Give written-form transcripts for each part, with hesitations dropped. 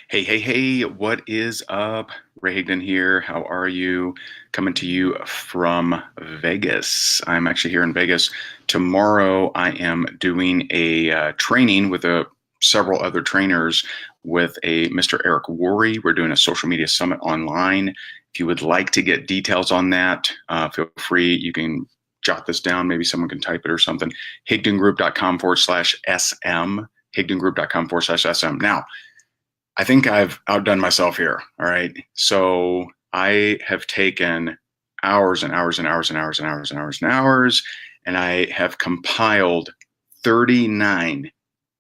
Hey, hey, hey, what is up? Ray Higdon here. How are you? Coming to you from Vegas. I'm actually here in Vegas. Tomorrow, I am doing a training with several other trainers with a Mr. Eric Worre. We're doing a social media summit online. If you would like to get details on that, feel free. You can jot this down. Maybe someone can type it or something. Higdongroup.com/SM. Higdongroup.com/SM. Now, I think I've outdone myself here. All right. So I have taken hours and hours and hours and hours and hours and hours and hours, and I have compiled 39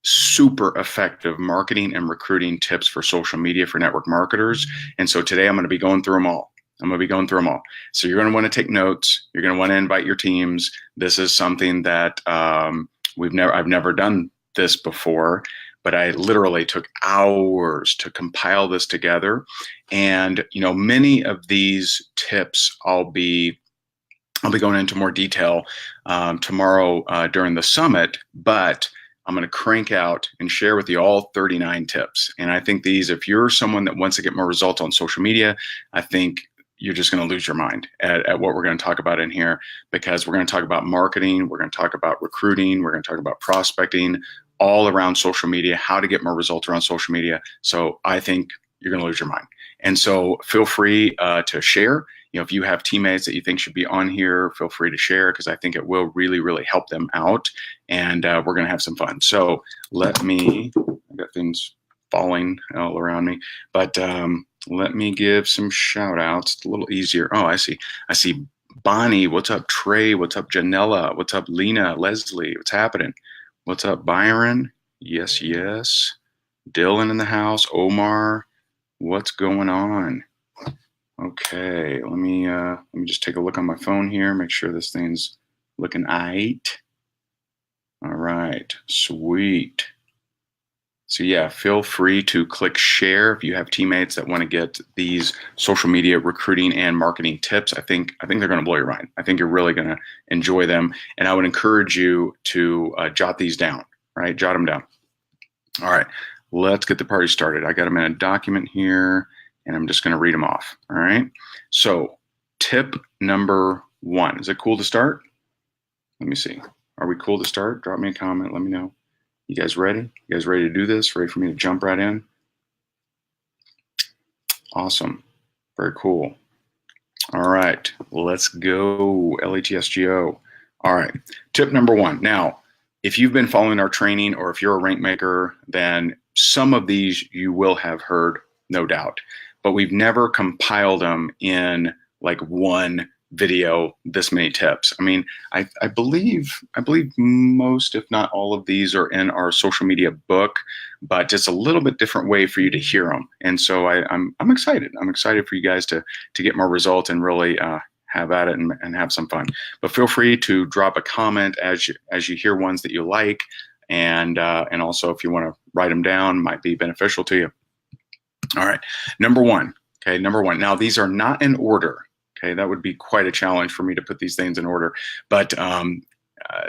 super effective marketing and recruiting tips for social media for network marketers. And so today I'm going to be going through them all. So you're going to want to take notes. You're going to want to invite your teams. This is something that I've never done this before, but I literally took hours to compile this together. And many of these tips I'll be going into more detail tomorrow during the summit, but I'm going to crank out and share with you all 39 tips. And I think if you're someone that wants to get more results on social media, I think you're just going to lose your mind at what we're going to talk about in here, because we're going to talk about marketing, we're going to talk about recruiting, we're going to talk about prospecting, all around social media, how to get more results around social media. So I think you're going to lose your mind. And so feel free to share. If you have teammates that you think should be on here, feel free to share, because I think it will really, really help them out. And we're going to have some fun. So I've got things falling all around me, but let me give some shout outs. It's a little easier. Oh, I see Bonnie. What's up, Trey? What's up, Janella? What's up, Lena? Leslie? What's happening? What's up, Byron? Yes, yes. Dylan in the house. Omar. What's going on? Okay, let me just take a look on my phone here, make sure this thing's looking aight. All right, sweet. So yeah, feel free to click share if you have teammates that want to get these social media recruiting and marketing tips. I think they're going to blow your mind. I think you're really going to enjoy them, and I would encourage you to jot these down. Right, jot them down. All right, let's get the party started. I got them in a document here, and I'm just going to read them off. All right. So tip number 1. Is it cool to start? Let me see. Are we cool to start? Drop me a comment. Let me know. You guys ready? You guys ready to do this? Ready for me to jump right in? Awesome. Very cool. All right. Let's go. LETSGO. All right. Tip number 1. Now, if you've been following our training, or if you're a rank maker, then some of these you will have heard, no doubt. But we've never compiled them in like one video, this many tips. I mean, I believe most, if not all of these, are in our social media book, but it's a little bit different way for you to hear them. And so I'm excited. I'm excited for you guys to get more results and really have at it and have some fun. But feel free to drop a comment as you hear ones that you like, and also if you want to write them down, might be beneficial to you. All right, number 1. Okay, number 1. Now these are not in order. Okay, that would be quite a challenge for me to put these things in order. But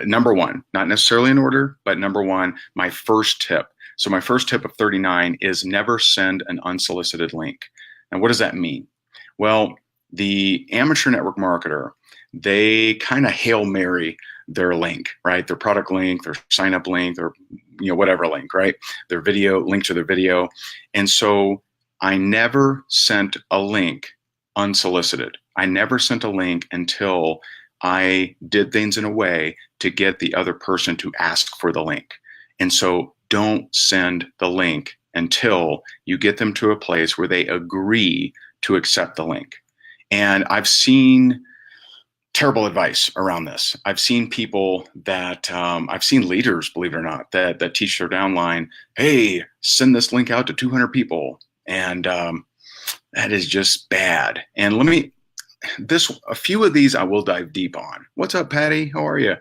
number 1, not necessarily in order, but number 1, my first tip. So my first tip of 39 is never send an unsolicited link. And what does that mean? Well, the amateur network marketer, they kind of Hail Mary their link, right? Their product link, their sign up link, their whatever link, right? Their video, link to their video. And so I never sent a link unsolicited. I never sent a link until I did things in a way to get the other person to ask for the link. And so don't send the link until you get them to a place where they agree to accept the link. And I've seen terrible advice around this. I've seen people that, I've seen leaders, believe it or not, that teach their downline, hey, send this link out to 200 people. And that is just bad. And a few of these I will dive deep on. What's up, Patty? How are you?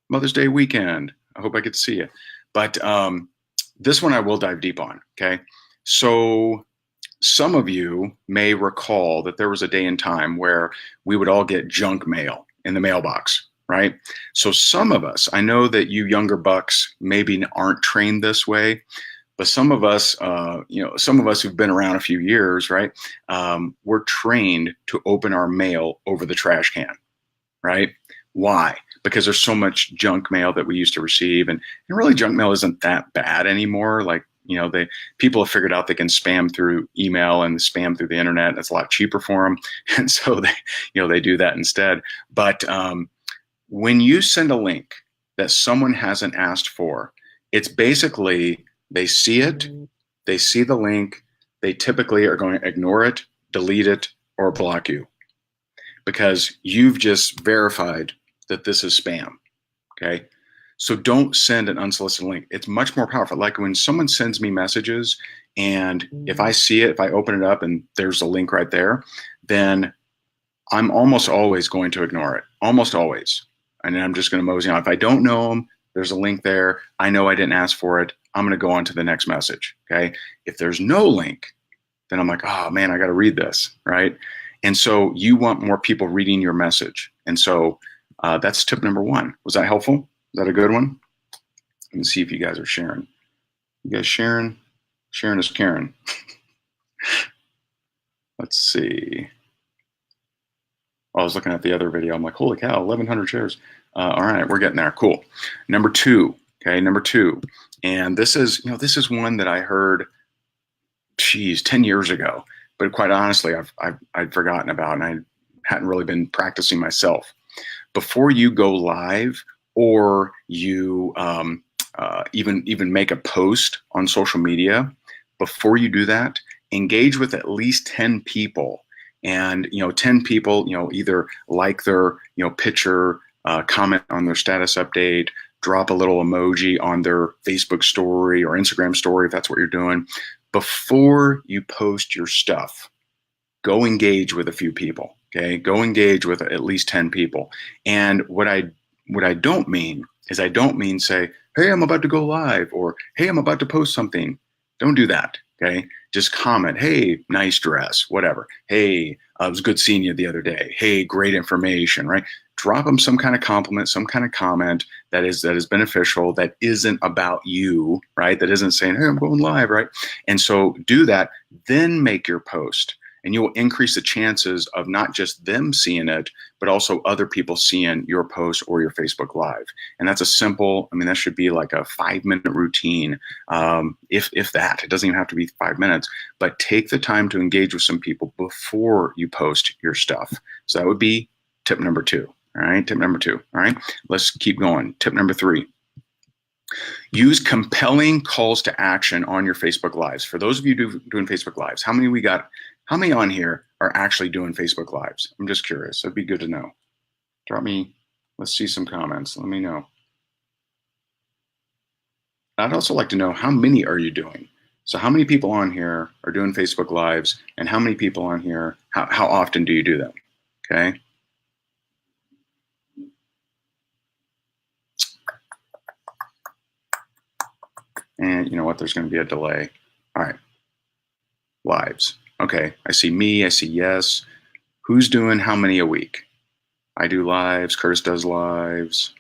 Mother's Day weekend. I hope I get to see you. But this one I will dive deep on, okay? So some of you may recall that there was a day and time where we would all get junk mail in the mailbox, right? So some of us, I know that you younger bucks maybe aren't trained this way, But some of us, some of us who've been around a few years, right? We're trained to open our mail over the trash can, right? Why? Because there's so much junk mail that we used to receive, and really junk mail isn't that bad anymore. Like, people have figured out they can spam through email and spam through the internet. It's a lot cheaper for them, and so they do that instead. But when you send a link that someone hasn't asked for, it's basically they see it, they see the link, they typically are going to ignore it, delete it, or block you because you've just verified that this is spam. Okay. So don't send an unsolicited link. It's much more powerful. Like when someone sends me messages and if I see it, if I open it up and there's a link right there, then I'm almost always going to ignore it. Almost always. And then I'm just going to mosey on. If I don't know them, there's a link there. I know I didn't ask for it. I'm going to go on to the next message. Okay. If there's no link, then I'm like, oh man, I got to read this. Right. And so you want more people reading your message. And so that's tip number one. Was that helpful? Is that a good one? Let me see if you guys are sharing. You guys sharing? Sharing is Karen. Let's see. I was looking at the other video. I'm like, holy cow, 1,100 shares. All right, we're getting there. Cool. Number two. Okay, number two. And this is one that I heard, 10 years ago. But quite honestly, I'd forgotten about, and I hadn't really been practicing myself. Before you go live, or you even make a post on social media, before you do that, engage with at least 10 people. And 10 people, either like their picture, comment on their status update, drop a little emoji on their Facebook story or Instagram story if that's what you're doing. Before you post your stuff, go engage with a few people. Okay, go engage with at least 10 people. And what I don't mean is I don't mean say, hey, I'm about to go live, or hey, I'm about to post something. Don't do that. Okay, just comment, hey, nice dress, whatever. Hey, it was good seeing you the other day. Hey, great information, right? Drop them some kind of compliment, some kind of comment that is beneficial, that isn't about you, right? That isn't saying, hey, I'm going live, right? And so do that, then make your post. And you will increase the chances of not just them seeing it, but also other people seeing your post or your Facebook Live. And that's a simple, that should be like a 5-minute routine, if that. It doesn't even have to be 5 minutes, but take the time to engage with some people before you post your stuff. So that would be tip number two. All right, tip number two. All right, let's keep going. Tip number three. Use compelling calls to action on your Facebook Lives. For those of you doing Facebook Lives, how many we got? How many on here are actually doing Facebook Lives? I'm just curious. It'd be good to know. Drop me, let's see some comments. Let me know. I'd also like to know, how many are you doing? So how many people on here are doing Facebook Lives, and how many people on here, how often do you do them? Okay. And you know what? There's going to be a delay. All right. Lives. Okay. I see me. I see yes. Who's doing how many a week? I do lives. Curtis does lives.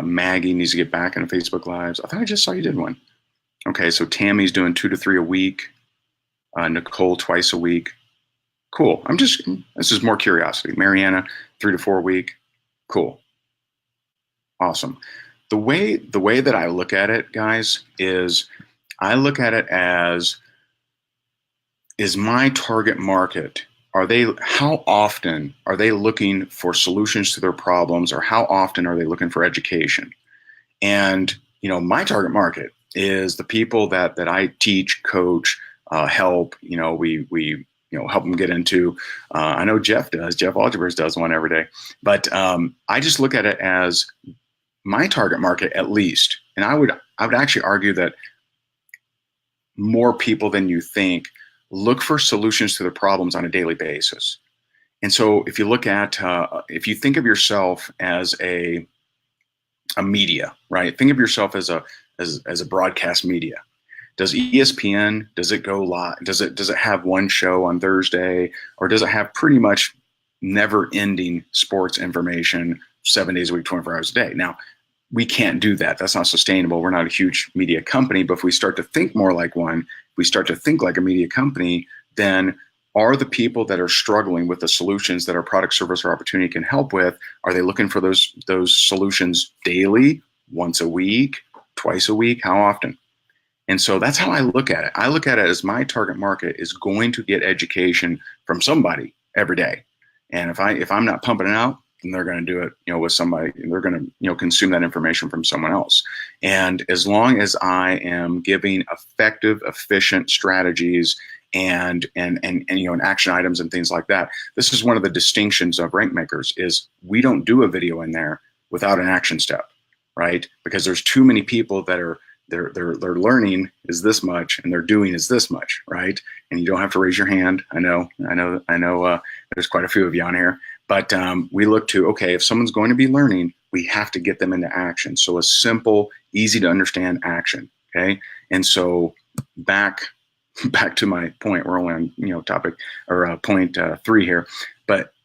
Maggie needs to get back into Facebook Lives. I thought I just saw you did one. Okay. So Tammy's doing 2 to 3 a week. Nicole twice a week. Cool. This is more curiosity. Mariana, 3 to 4 a week. Cool. Awesome. The way that I look at it, guys, is I look at it as, is my target market, how often are they looking for solutions to their problems, or how often are they looking for education? And, my target market is the people that I teach, coach, help, we help them get into, I know Jeff Algebras does one every day, but I just look at it as my target market, at least. And I would actually argue that more people than you think look for solutions to their problems on a daily basis. And so if you look at, if you think of yourself as a media, right? Think of yourself as a broadcast media. Does ESPN, does it go live? Does it have one show on Thursday, or does it have pretty much never ending sports information 7 days a week, 24 hours a day? Now, we can't do that. That's not sustainable. We're not a huge media company, but if we start to think more like one, if we start to think like a media company, then are the people that are struggling with the solutions that our product, service, or opportunity can help with, are they looking for those solutions daily, once a week, twice a week? How often? And so that's how I look at it. I look at it as my target market is going to get education from somebody every day. And if I'm not pumping it out, then they're going to do it, with somebody. They're going to, consume that information from someone else. And as long as I am giving effective, efficient strategies and action items and things like that, this is one of the distinctions of rank makers is we don't do a video in there without an action step, right? Because there's too many people that are they're learning is this much and they're doing is this much, right? And you don't have to raise your hand. I know. There's quite a few of you on here, but we look to, okay, if someone's going to be learning, we have to get them into action. So a simple, easy to understand action. Okay, and so back to my point. We're only on topic or point 3 here, but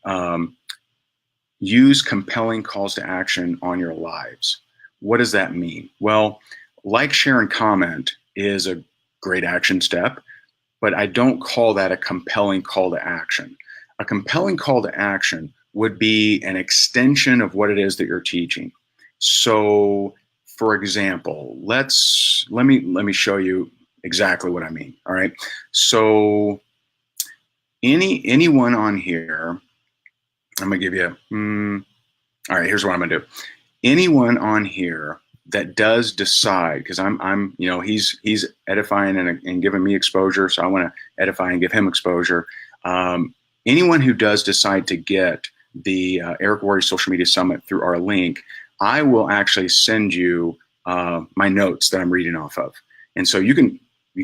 use compelling calls to action on your lives. What does that mean? Well, like, share, and comment is a great action step, but I don't call that a compelling call to action. A compelling call to action would be an extension of what it is that you're teaching. So, for example, let me show you exactly what I mean. All right. So, anyone on here, I'm gonna give you. All right. Here's what I'm gonna do. Anyone on here that does decide, because I'm he's edifying and giving me exposure, so I want to edify and give him exposure. Anyone who does decide to get the Eric Worre Social Media Summit through our link, I will actually send you my notes that I'm reading off of, and so you can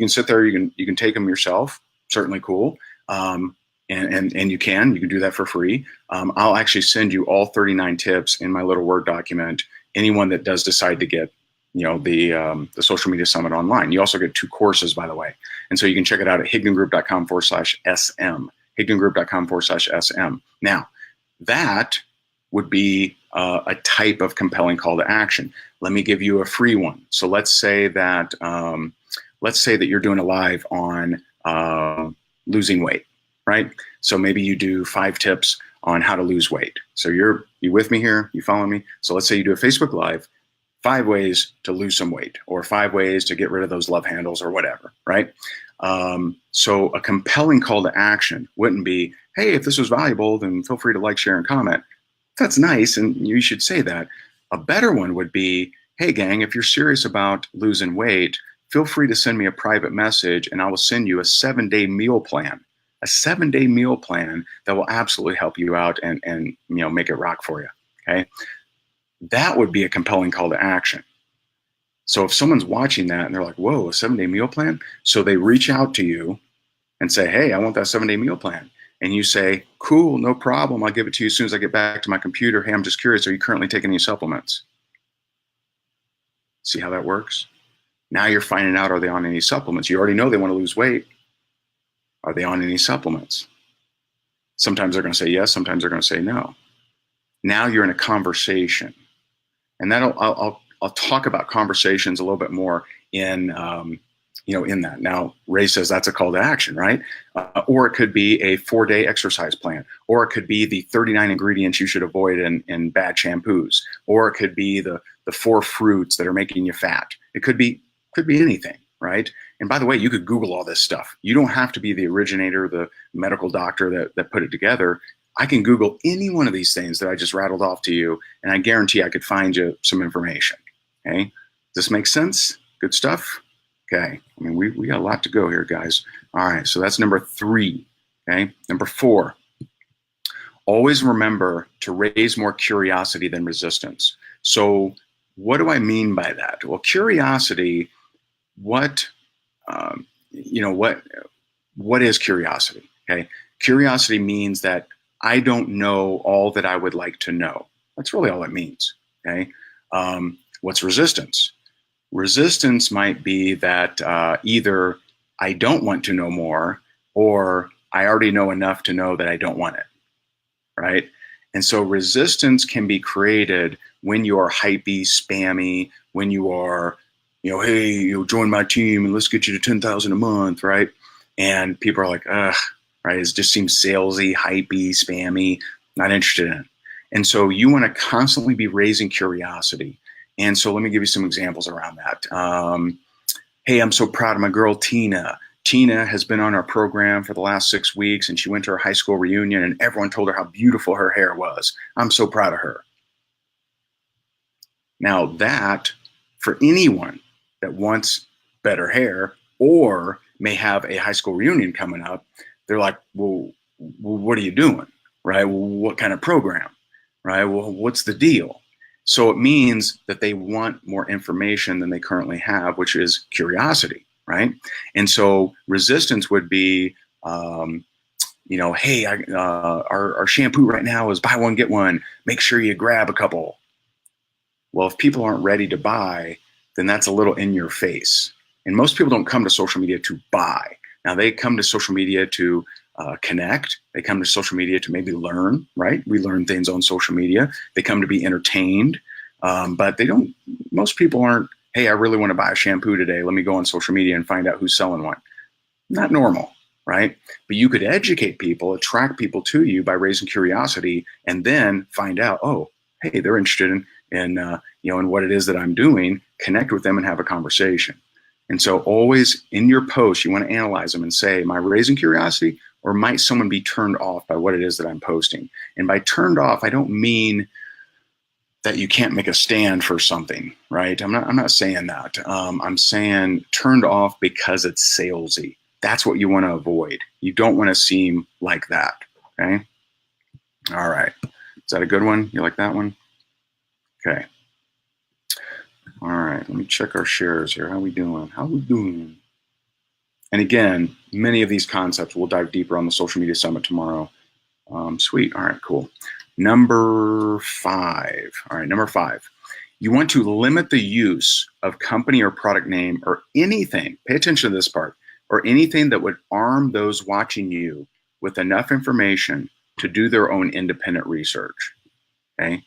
sit there, you can take them yourself. Certainly cool. And you can do that for free. I'll actually send you all 39 tips in my little Word document. Anyone that does decide to get, the Social Media Summit online. You also get 2 courses, by the way. And so you can check it out at higgingroup.com/SM, higgingroup.com/SM. Now, that would be a type of compelling call to action. Let me give you a free one. So let's say that you're doing a live on losing weight, right? So maybe you do 5 tips on how to lose weight. So you with me here? You following me? So let's say you do a Facebook Live, 5 ways to lose some weight, or 5 ways to get rid of those love handles, or whatever, right? So a compelling call to action wouldn't be, hey, if this was valuable, then feel free to like, share, and comment. That's nice, and you should say that. A better one would be, hey, gang, if you're serious about losing weight, feel free to send me a private message, and I will send you a 7-day meal plan. A 7-day meal plan that will absolutely help you out and make it rock for you. Okay, that would be a compelling call to action. So if someone's watching that and they're like, "Whoa, a 7-day meal plan," so they reach out to you and say, "Hey, I want that 7-day meal plan," and you say, "Cool, no problem. I'll give it to you as soon as I get back to my computer. Hey, I'm just curious. Are you currently taking any supplements?" See how that works? Now you're finding out, are they on any supplements? You already know they want to lose weight. Are they on any supplements? Sometimes they're going to say yes. Sometimes they're going to say no. Now you're in a conversation, and I'll talk about conversations a little bit more in that. Now, Ray says that's a call to action, right? Or it could be a 4-day exercise plan, or it could be the 39 ingredients you should avoid in bad shampoos, or it could be the 4 fruits that are making you fat. It could be anything, right? And by the way, you could Google all this stuff. You don't have to be the originator, the medical doctor that put it together. I can Google any one of these things that I just rattled off to you, and I guarantee I could find you some information. Okay, does this make sense? Good stuff. Okay, I mean we got a lot to go here, guys. All right, so that's number 3. Okay, number 4. Always remember to raise more curiosity than resistance. So what do I mean by that? Well, curiosity. What is curiosity? Okay, curiosity means that I don't know all that I would like to know. That's really all it means. Okay, what's resistance? Resistance might be that either I don't want to know more, or I already know enough to know that I don't want it. Right? And so resistance can be created when you are hypey, spammy, when you are, hey, join my team and let's get you to 10,000 a month, right? And people are like, ugh, right? It just seems salesy, hypey, spammy, not interested in. And so you want to constantly be raising curiosity. And so let me give you some examples around that. Hey, I'm so proud of my girl, Tina. Tina has been on our program for the last 6 weeks, and she went to her high school reunion, and everyone told her how beautiful her hair was. I'm so proud of her. Now that, for anyone that wants better hair or may have a high school reunion coming up, they're like, well, what are you doing, right? Well, what kind of program, right? Well, what's the deal? So it means that they want more information than they currently have, which is curiosity, right? And so resistance would be, hey, our shampoo right now is buy one, get one. Make sure you grab a couple. Well, if people aren't ready to buy, then that's a little in your face. And most people don't come to social media to buy. Now, they come to social media to connect. They come to social media to maybe learn, right? We learn things on social media. They come to be entertained, but most people aren't, hey, I really want to buy a shampoo today. Let me go on social media and find out who's selling one. Not normal, right? But you could educate people, attract people to you by raising curiosity, and then find out, oh, hey, they're interested in what it is that I'm doing, connect with them and have a conversation. And so always in your post, you want to analyze them and say, am I raising curiosity, or might someone be turned off by what it is that I'm posting? And by turned off, I don't mean that you can't make a stand for something, right? I'm not saying that. I'm saying turned off because it's salesy. That's what you want to avoid. You don't want to seem like that, okay? All right. Is that a good one? You like that one? Okay. All right, let me check our shares here. How we doing? And again, many of these concepts we'll dive deeper on the Social Media Summit tomorrow. Sweet. All right, cool. Number 5. All right, number 5. You want to limit the use of company or product name or anything, pay attention to this part, or anything that would arm those watching you with enough information to do their own independent research. Okay.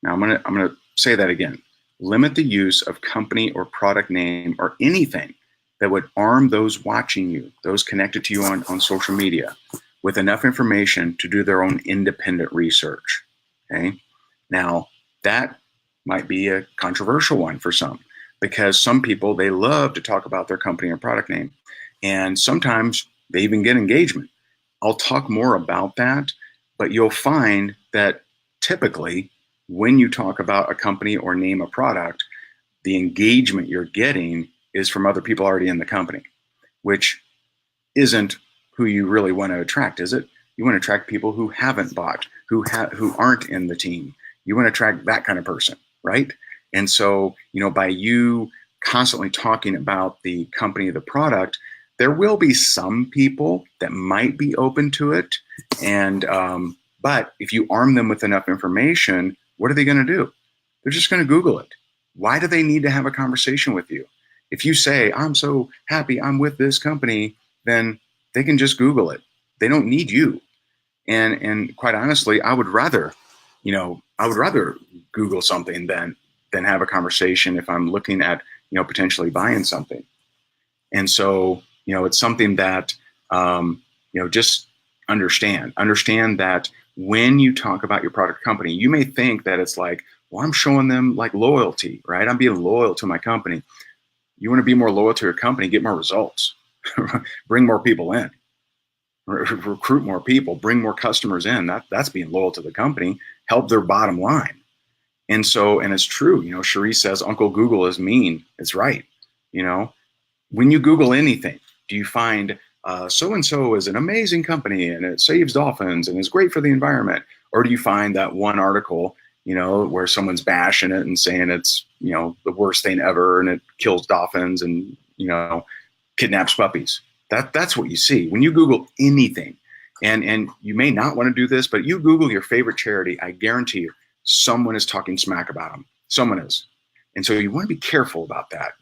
Now I'm gonna say that again. Limit the use of company or product name or anything that would arm those watching you, those connected to you on social media, with enough information to do their own independent research. Okay. Now that might be a controversial one for some, because some people, they love to talk about their company or product name, and sometimes they even get engagement. I'll talk more about that, but you'll find that typically when you talk about a company or name a product, the engagement you're getting is from other people already in the company, which isn't who you really want to attract, is it? You want to attract people who haven't bought, who aren't in the team. You want to attract that kind of person, right? And so, by you constantly talking about the company, the product, there will be some people that might be open to it. And, but if you arm them with enough information, what are they going to do? They're just going to Google it. Why do they need to have a conversation with you? If you say, I'm so happy I'm with this company, then they can just Google it. They don't need you. And quite honestly, I would rather Google something than have a conversation if I'm looking at, potentially buying something. And so, it's something that, just understand that when you talk about your product company, you may think that it's like, well, I'm showing them like loyalty, right? I'm being loyal to my company. You want to be more loyal to your company, get more results, bring more people in, recruit more people, bring more customers in. That's being loyal to the company, help their bottom line. And so, and it's true, Cherie says, Uncle Google is mean. It's right. When you Google anything, do you find so-and-so is an amazing company and it saves dolphins and is great for the environment? Or do you find that one article, where someone's bashing it and saying it's, the worst thing ever and it kills dolphins and, kidnaps puppies? That's what you see. When you Google anything, and you may not want to do this, but you Google your favorite charity, I guarantee you, someone is talking smack about them. Someone is. And so you want to be careful about that.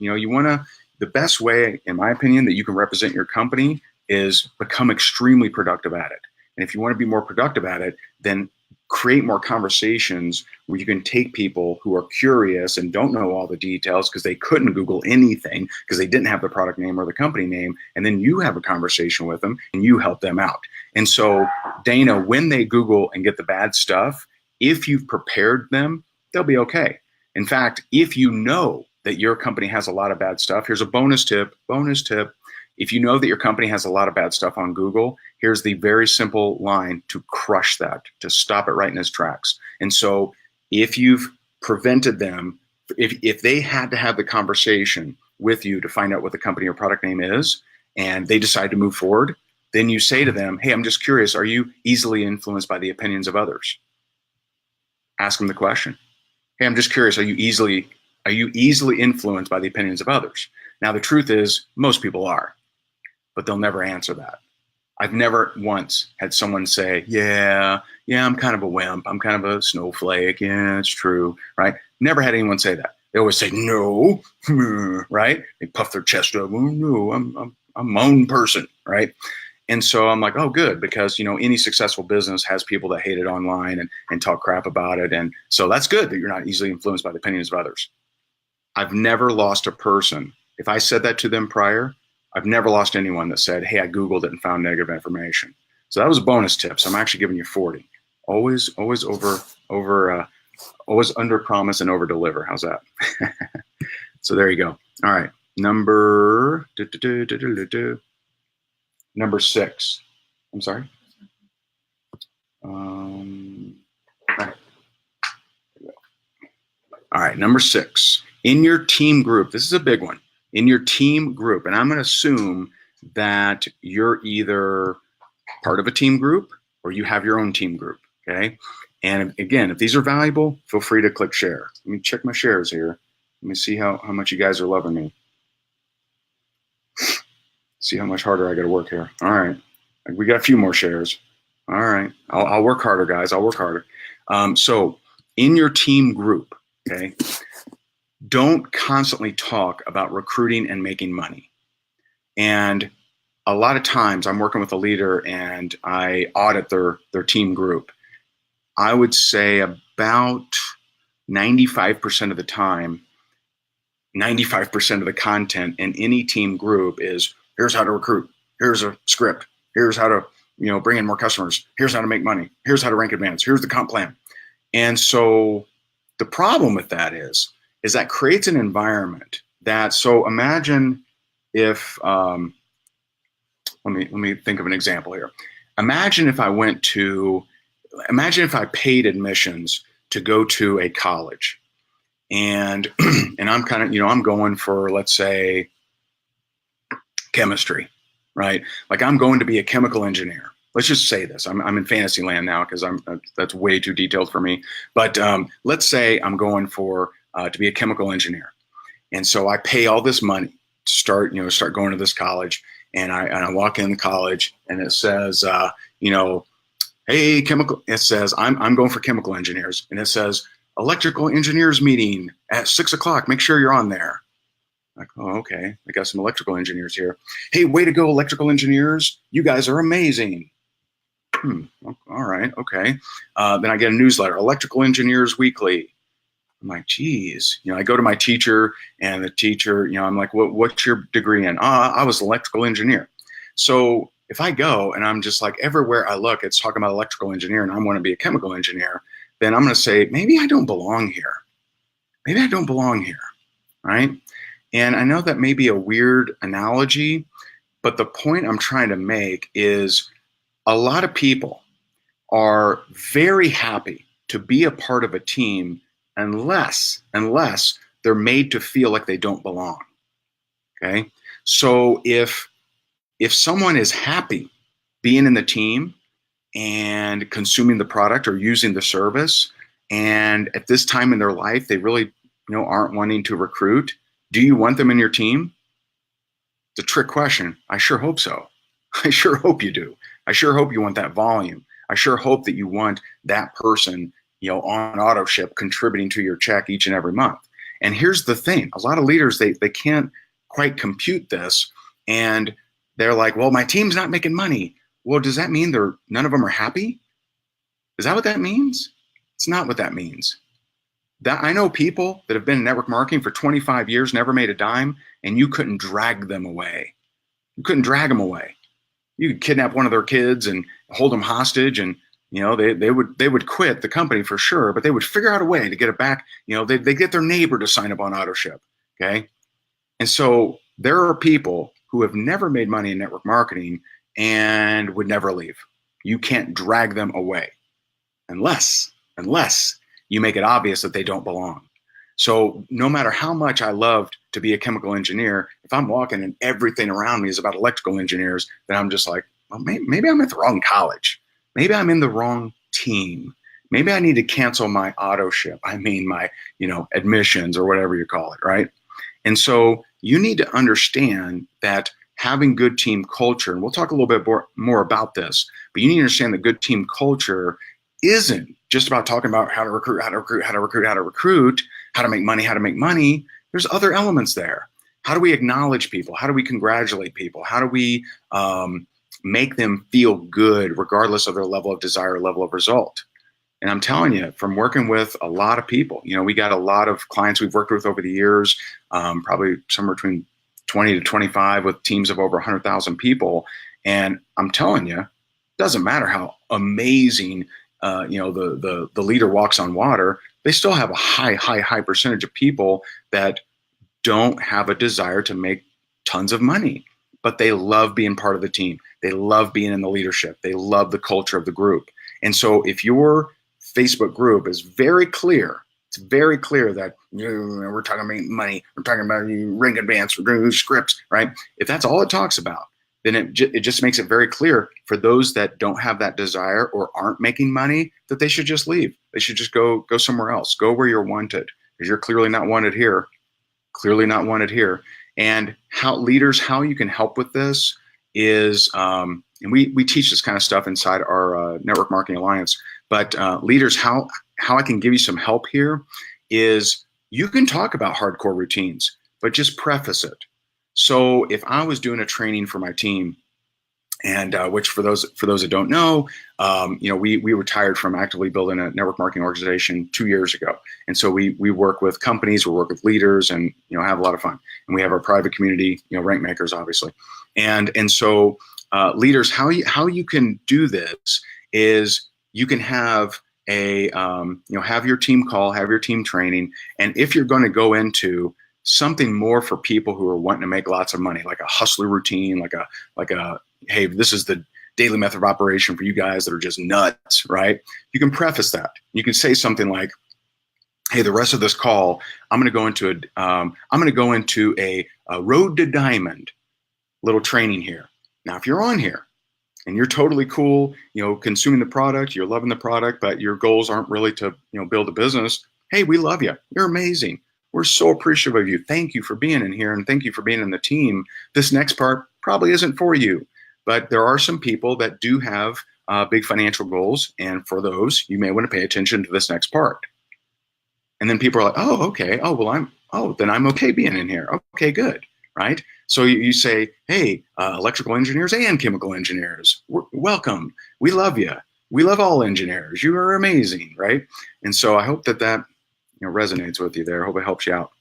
The best way, in my opinion, that you can represent your company is become extremely productive at it. And if you want to be more productive at it, then create more conversations where you can take people who are curious and don't know all the details because they couldn't Google anything because they didn't have the product name or the company name. And then you have a conversation with them and you help them out. And so, Dana, when they Google and get the bad stuff, if you've prepared them, they'll be okay. In fact, if you know that your company has a lot of bad stuff, here's a bonus tip. If you know that your company has a lot of bad stuff on Google, here's the very simple line to crush that, to stop it right in its tracks. And so if you've prevented them, if they had to have the conversation with you to find out what the company or product name is, and they decide to move forward, then you say to them, hey, I'm just curious, are you easily influenced by the opinions of others? Ask them the question. Hey, I'm just curious, are you easily influenced by the opinions of others? Now, the truth is, most people are, but they'll never answer that. I've never once had someone say, yeah, I'm kind of a wimp. I'm kind of a snowflake. Yeah, it's true, right? Never had anyone say that. They always say, no, right? They puff their chest up. Oh, no, I'm my own person, right? And so I'm like, oh, good, because, any successful business has people that hate it online and talk crap about it. And so that's good that you're not easily influenced by the opinions of others. I've never lost a person. If I said that to them prior, I've never lost anyone that said, hey, I Googled it and found negative information. So that was a bonus tip. So I'm actually giving you 40. Always under promise and over deliver. How's that? So there you go. All right. Number 6. I'm sorry. All right. Number 6. In your team group, this is a big one. In your team group, and I'm going to assume that you're either part of a team group or you have your own team group, okay? And again, if these are valuable, feel free to click share. Let me check my shares here. Let me see how much you guys are loving me. See how much harder I got to work here. All right. We got a few more shares. All right. I'll work harder, guys. I'll work harder. So in your team group, okay, don't constantly talk about recruiting and making money. And a lot of times I'm working with a leader and I audit their team group. I would say about 95% of the time, 95% of the content in any team group is, here's how to recruit, here's a script, here's how to bring in more customers, here's how to make money, here's how to rank advance, here's the comp plan. And so the problem with that is that creates an environment that, so imagine if, let me think of an example here. Imagine if I paid admissions to go to a college and I'm kind of, I'm going for, let's say, chemistry, right? Like I'm going to be a chemical engineer. Let's just say this. I'm in fantasy land now because that's way too detailed for me. But let's say I'm going for to be a chemical engineer, and so I pay all this money to start going to this college, and I walk in the college, and it says, hey, chemical. It says I'm going for chemical engineers, and it says electrical engineers meeting at 6 o'clock. Make sure you're on there. Like, oh, okay. I got some electrical engineers here. Hey, way to go, electrical engineers. You guys are amazing. All right. Okay. Then I get a newsletter, Electrical Engineers Weekly. I'm like, geez, I go to my teacher and the teacher, I'm like, what's your degree in? I was an electrical engineer. So if I go and I'm just like, everywhere I look, it's talking about electrical engineer and I want to be a chemical engineer, then I'm going to say, maybe I don't belong here. Maybe I don't belong here. Right. And I know that may be a weird analogy, but the point I'm trying to make is a lot of people are very happy to be a part of a team unless they're made to feel like they don't belong. Okay. So if someone is happy being in the team and consuming the product or using the service, and at this time in their life, they really, aren't wanting to recruit, do you want them in your team? It's a trick question. I sure hope so. I sure hope you do. I sure hope you want that volume. I sure hope that you want that person, on auto ship contributing to your check each and every month. And here's the thing. A lot of leaders, they can't quite compute this. And they're like, well, my team's not making money. Well, does that mean none of them are happy? Is that what that means? It's not what that means. That I know people that have been in network marketing for 25 years, never made a dime, and you couldn't drag them away. You couldn't drag them away. You could kidnap one of their kids and hold them hostage, and they would quit the company for sure, but they would figure out a way to get it back. They get their neighbor to sign up on AutoShip. Okay. And so there are people who have never made money in network marketing and would never leave. You can't drag them away unless you make it obvious that they don't belong. So no matter how much I loved to be a chemical engineer, if I'm walking and everything around me is about electrical engineers, then I'm just like, well, maybe I'm at the wrong college. Maybe I'm in the wrong team. Maybe I need to cancel my AutoShip. I mean, my, admissions or whatever you call it, right? And so you need to understand that having good team culture, and we'll talk a little bit more about this, but you need to understand that good team culture isn't just about talking about how to recruit, how to make money. There's other elements there. How do we acknowledge people? How do we congratulate people? How do we make them feel good regardless of their level of desire, level of result? And I'm telling you, from working with a lot of people, we got a lot of clients we've worked with over the years, probably somewhere between 20 to 25 with teams of over 100,000 people. And I'm telling you, it doesn't matter how amazing the leader walks on water, they still have a high percentage of people that don't have a desire to make tons of money, but they love being part of the team. They love being in the leadership. They love the culture of the group. And so if your Facebook group is very clear, it's very clear that we're talking about money, we're talking about rank advance, we're doing scripts, right? If that's all it talks about, then it just makes it very clear for those that don't have that desire or aren't making money that they should just leave. They should just go somewhere else. Go where you're wanted, because you're clearly not wanted here. Clearly not wanted here. And how you can help with this is, and we teach this kind of stuff inside our Network Marketing Alliance. But leaders, how I can give you some help here is you can talk about hardcore routines, but just preface it. So if I was doing a training for my team, and which for those that don't know, we retired from actively building a network marketing organization 2 years ago, and so we work with companies, we work with leaders, and have a lot of fun. And we have our private community, rank makers, obviously, and so leaders, how you can do this is you can have have your team call, have your team training, and if you're going to go into something more for people who are wanting to make lots of money, like a hustler routine, like a hey, this is the daily method of operation for you guys that are just nuts, right? You can preface that. You can say something like, hey, the rest of this call, I'm going to go into a road to diamond little training here. Now, if you're on here and you're totally cool, consuming the product, you're loving the product, but your goals aren't really to, build a business. Hey, we love you. You're amazing. We're so appreciative of you. Thank you for being in here, and thank you for being in the team. This next part probably isn't for you, but there are some people that do have big financial goals, and for those, you may want to pay attention to this next part. And then people are like, oh, okay. Oh, well, then I'm okay being in here. Okay, good, right? So you say, hey, electrical engineers and chemical engineers, welcome. We love you. We love all engineers. You are amazing, right? And so I hope that resonates with you there. I hope it helps you out.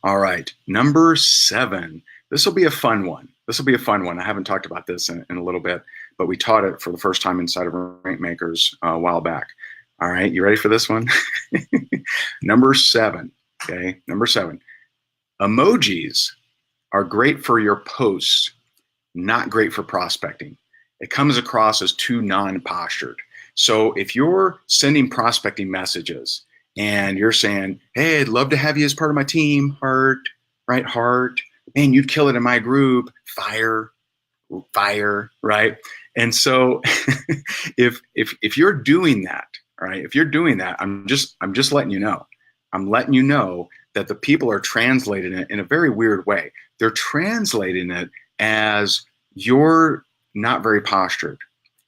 All right, number 7. This will be a fun one. I haven't talked about this in a little bit, but we taught it for the first time inside of Rank Makers a while back. All right, you ready for this one? Number 7, okay? Number 7. Emojis are great for your posts, not great for prospecting. It comes across as too non-postured. So if you're sending prospecting messages and you're saying, hey, I'd love to have you as part of my team, heart, right, heart. Man, you'd kill it in my group, fire, right? And so if you're doing that, right, I'm just letting you know. I'm letting you know that the people are translating it in a very weird way. They're translating it as you're not very postured.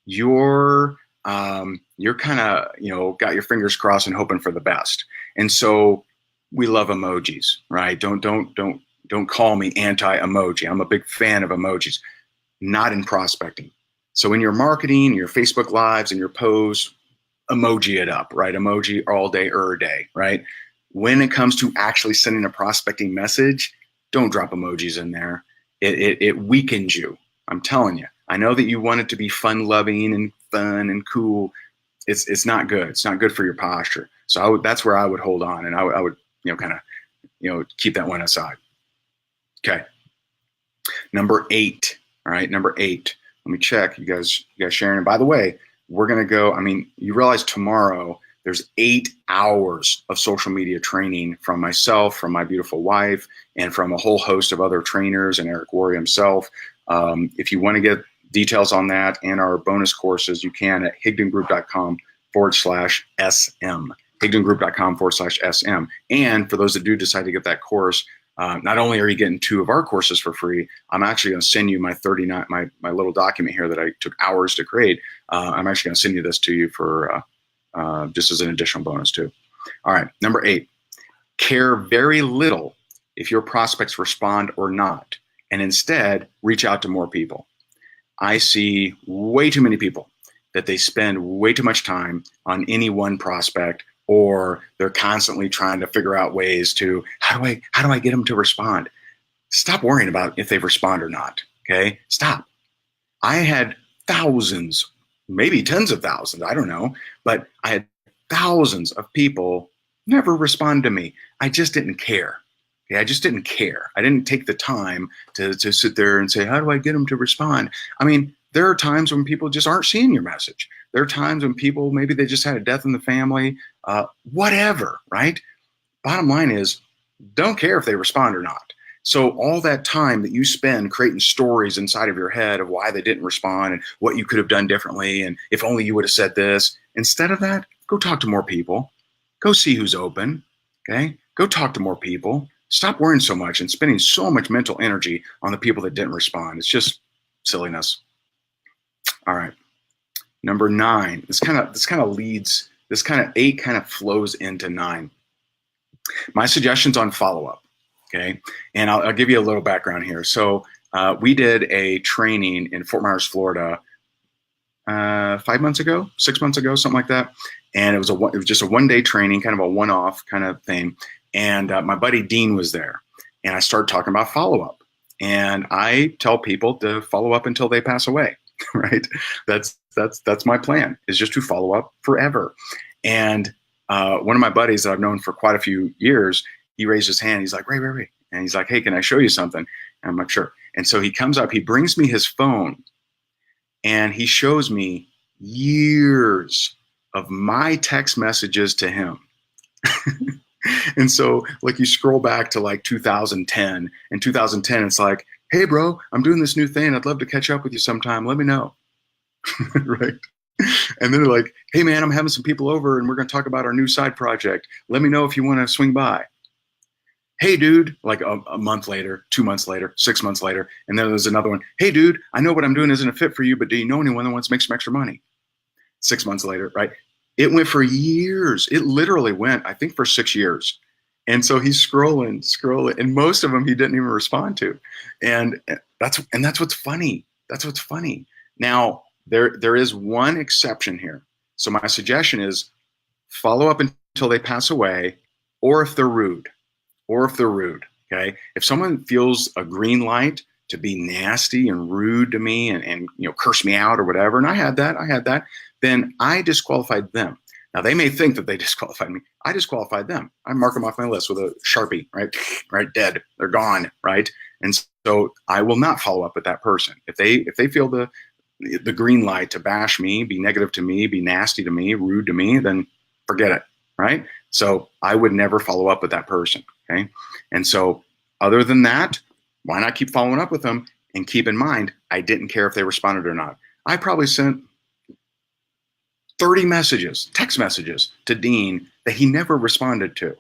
You're kind of, got your fingers crossed and hoping for the best. And so we love emojis, right? Don't call me anti-emoji. I'm a big fan of emojis, not in prospecting. So in your marketing, your Facebook lives and your posts, emoji it up, right? Emoji all day, day, right? When it comes to actually sending a prospecting message, don't drop emojis in there. It weakens you. I'm telling you. I know that you want it to be fun loving and fun and cool. It's not good. It's not good for your posture. So that's where I would hold on, and I would kind of keep that one aside. Okay. Number 8. All right. Number 8. Let me check. You guys sharing. And by the way, we're going to go. I mean, you realize tomorrow there's 8 hours of social media training from myself, from my beautiful wife, and from a whole host of other trainers and Eric Worre himself. If you want to get details on that and our bonus courses, you can at higdongroup.com/SM. higdongroup.com/SM. And for those that do decide to get that course, not only are you getting 2 of our courses for free, I'm actually going to send you my 39, my little document here that I took hours to create. I'm actually going to send you this to you for just as an additional bonus too. All right, number 8, care very little if your prospects respond or not, and instead reach out to more people. I see way too many people that they spend way too much time on any one prospect, or they're constantly trying to figure out ways to, how do I get them to respond? Stop worrying about if they respond or not, okay? Stop. I had thousands, maybe tens of thousands, I don't know, but I had thousands of people never respond to me. I just didn't care. Okay, I just didn't care. I didn't take the time to sit there and say, how do I get them to respond? I mean, there are times when people just aren't seeing your message. There are times when people, maybe they just had a death in the family, whatever, right? Bottom line is, don't care if they respond or not. So all that time that you spend creating stories inside of your head of why they didn't respond and what you could have done differently, and if only you would have said this, instead of that, go talk to more people. Go see who's open, okay? Go talk to more people. Stop worrying so much and spending so much mental energy on the people that didn't respond. It's just silliness. All right. Number 9. This kind of leads. This kind of 8 kind of flows into 9. My suggestions on follow-up. Okay, and I'll give you a little background here. So we did a training in Fort Myers, Florida, 5 months ago, 6 months ago, something like that. And it was just a one-day training, kind of a one-off kind of thing. And my buddy Dean was there, and I started talking about follow-up. And I tell people to follow up until they pass away, right? That's my plan, is just to follow up forever. And one of my buddies that I've known for quite a few years, he raised his hand. He's like, Ray. And he's like, hey, can I show you something? And I'm like, sure. And so he comes up, he brings me his phone, and he shows me years of my text messages to him. And so like you scroll back to like 2010. In 2010, it's like, hey, bro, I'm doing this new thing. I'd love to catch up with you sometime. Let me know. Right? And then they're like, hey, man, I'm having some people over and we're going to talk about our new side project. Let me know if you want to swing by. Hey, dude, like a month later, 2 months later, 6 months later. And then there's another one. Hey, dude, I know what I'm doing isn't a fit for you, but do you know anyone that wants to make some extra money? 6 months later, right? It went for years. It literally went, I think, for 6 years. And so he's scrolling, and most of them he didn't even respond to. And that's what's funny. That's what's funny. Now, there is one exception here. So my suggestion is follow up until they pass away, or if they're rude. Okay? If someone feels a green light to be nasty and rude to me and curse me out or whatever, and I had that, then I disqualified them. Now, they may think that they disqualified me. I disqualified them. I mark them off my list with a Sharpie, right? Right, dead. They're gone, right? And so I will not follow up with that person. If they feel the green light to bash me, be negative to me, be nasty to me, rude to me, then forget it, right? So I would never follow up with that person, okay? And so other than that, why not keep following up with them? And keep in mind, I didn't care if they responded or not. I probably sent 30 messages, text messages to Dean that he never responded to.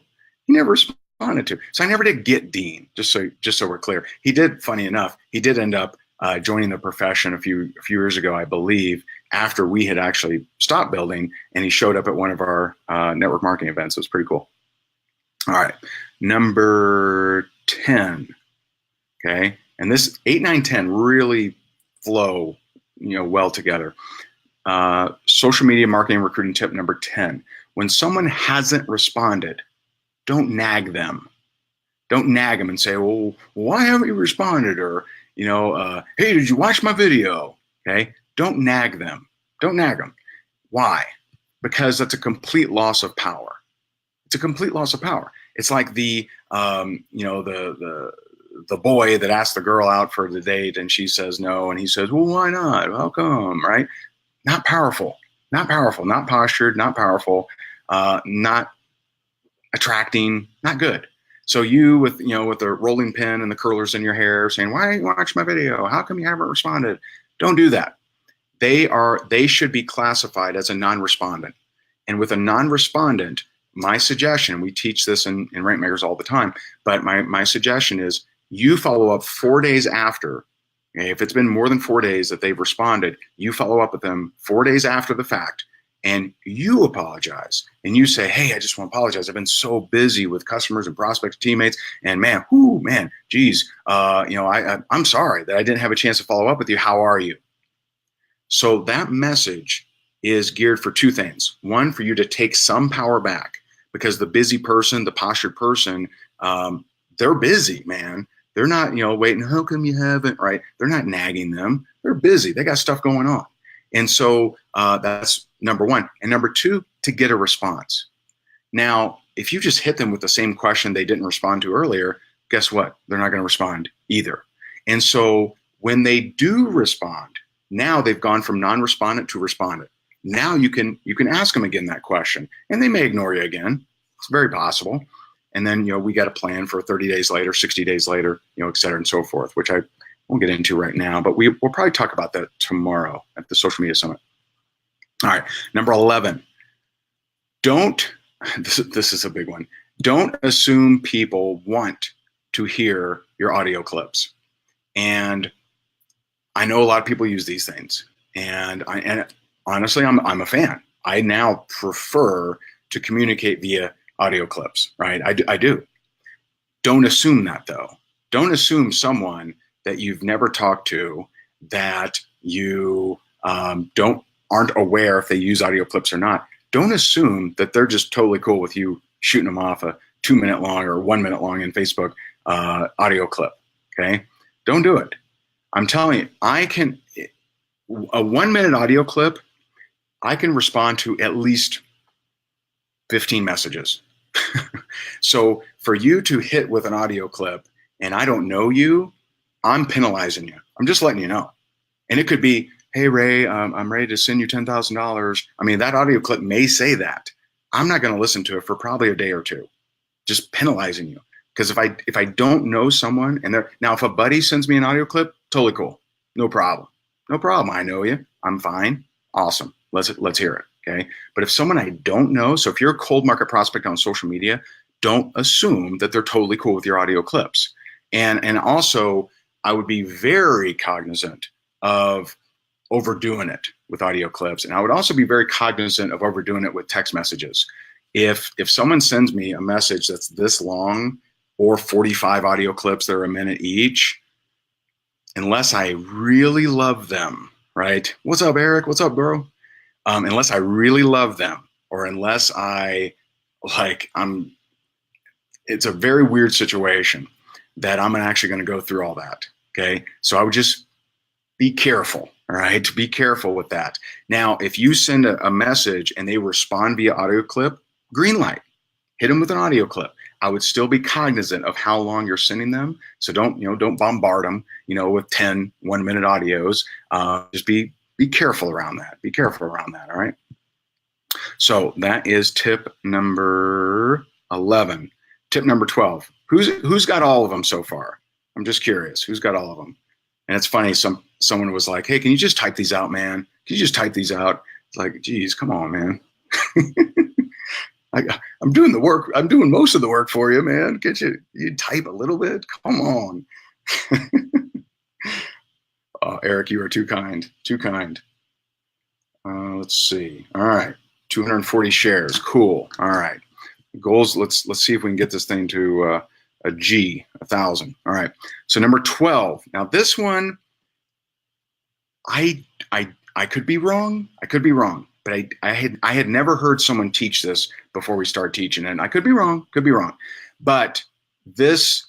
So I never did get Dean, just so we're clear. He did, funny enough, he did end up joining the profession a few years ago, I believe, after we had actually stopped building, and he showed up at one of our network marketing events. It was pretty cool. All right, number 10, okay? And this 8, 9, 10 really flow well together. Social media marketing recruiting tip number 10. When someone hasn't responded, don't nag them. Don't nag them and say, well, why haven't you responded? Or, hey, did you watch my video? Okay. Don't nag them. Don't nag them. Why? Because that's a complete loss of power. It's a complete loss of power. It's like the boy that asked the girl out for the date and she says no. And he says, well, why not? How come? Right? Not powerful, not powerful, not postured, not powerful, not attracting, not good. So you with the rolling pin and the curlers in your hair saying, why didn't you watch my video? How come you haven't responded? Don't do that. They should be classified as a non-respondent. And with a non-respondent, my suggestion, we teach this in Rankmakers all the time, but my suggestion is you follow up 4 days after. Okay, if it's been more than 4 days that they've responded, you follow up with them 4 days after the fact, and you apologize. And you say, hey, I just want to apologize. I've been so busy with customers and prospects, teammates, and geez, I'm sorry that I didn't have a chance to follow up with you. How are you? So that message is geared for two things. One, for you to take some power back, because the busy person, the postured person, they're busy, man. They're not, waiting, how come you haven't, right? They're not nagging them. They're busy. They got stuff going on. And so that's number one. And number two, to get a response. Now, if you just hit them with the same question they didn't respond to earlier, guess what? They're not going to respond either. And so when they do respond, now they've gone from non-respondent to respondent. Now you can ask them again that question, and they may ignore you again. It's very possible. And then, we got a plan for 30 days later, 60 days later, et cetera and so forth, which I won't get into right now, but we'll probably talk about that tomorrow at the Social Media Summit. All right, number 11. This is a big one. Don't assume people want to hear your audio clips. And I know a lot of people use these things, and honestly, I'm a fan. I now prefer to communicate via audio clips, right? I do. Don't assume that, though. Don't assume someone that you've never talked to, that you aren't aware if they use audio clips or not. Don't assume that they're just totally cool with you shooting them off a 2 minute long or 1 minute long in Facebook audio clip. Okay, don't do it. I'm telling you, a 1 minute audio clip, I can respond to at least 15 messages. So for you to hit with an audio clip and I don't know you, I'm penalizing you. I'm just letting you know. And it could be, hey, Ray, I'm ready to send you $10,000. I mean, that audio clip may say that. I'm not going to listen to it for probably a day or two, just penalizing you. Because if I don't know someone, now if a buddy sends me an audio clip, totally cool. No problem. No problem. I know you. I'm fine. Awesome. Let's hear it. Okay. But if someone I don't know, so if you're a cold market prospect on social media, don't assume that they're totally cool with your audio clips. And also, I would be very cognizant of overdoing it with audio clips. And I would also be very cognizant of overdoing it with text messages. If someone sends me a message that's this long, or 45 audio clips that are a minute each, unless I really love them, right? What's up, Eric? What's up, bro? Unless I really love them, or unless it's a very weird situation that I'm actually going to go through all that. Okay. So I would just be careful. All right. Be careful with that. Now, if you send a message and they respond via audio clip, green light, hit them with an audio clip. I would still be cognizant of how long you're sending them. So don't bombard them, with 10 1 minute audios. Just be careful around that. Be careful around that. All right. So that is tip number 11. Tip number 12. Who's got all of them so far? I'm just curious. Who's got all of them? And it's funny. Someone was like, hey, can you just type these out, man? Can you just type these out? It's like, geez, come on, man. I'm doing the work. I'm doing most of the work for you, man. You type a little bit? Come on. Oh, Eric, you are too kind. Too kind. Let's see. All right. 240 shares. Cool. All right. Goals. Let's see if we can get this thing to a G, 1,000. All right. So number 12. Now this one, I I could be wrong. I could be wrong, but I had never heard someone teach this before we started teaching it. And I could be wrong, could be wrong. But this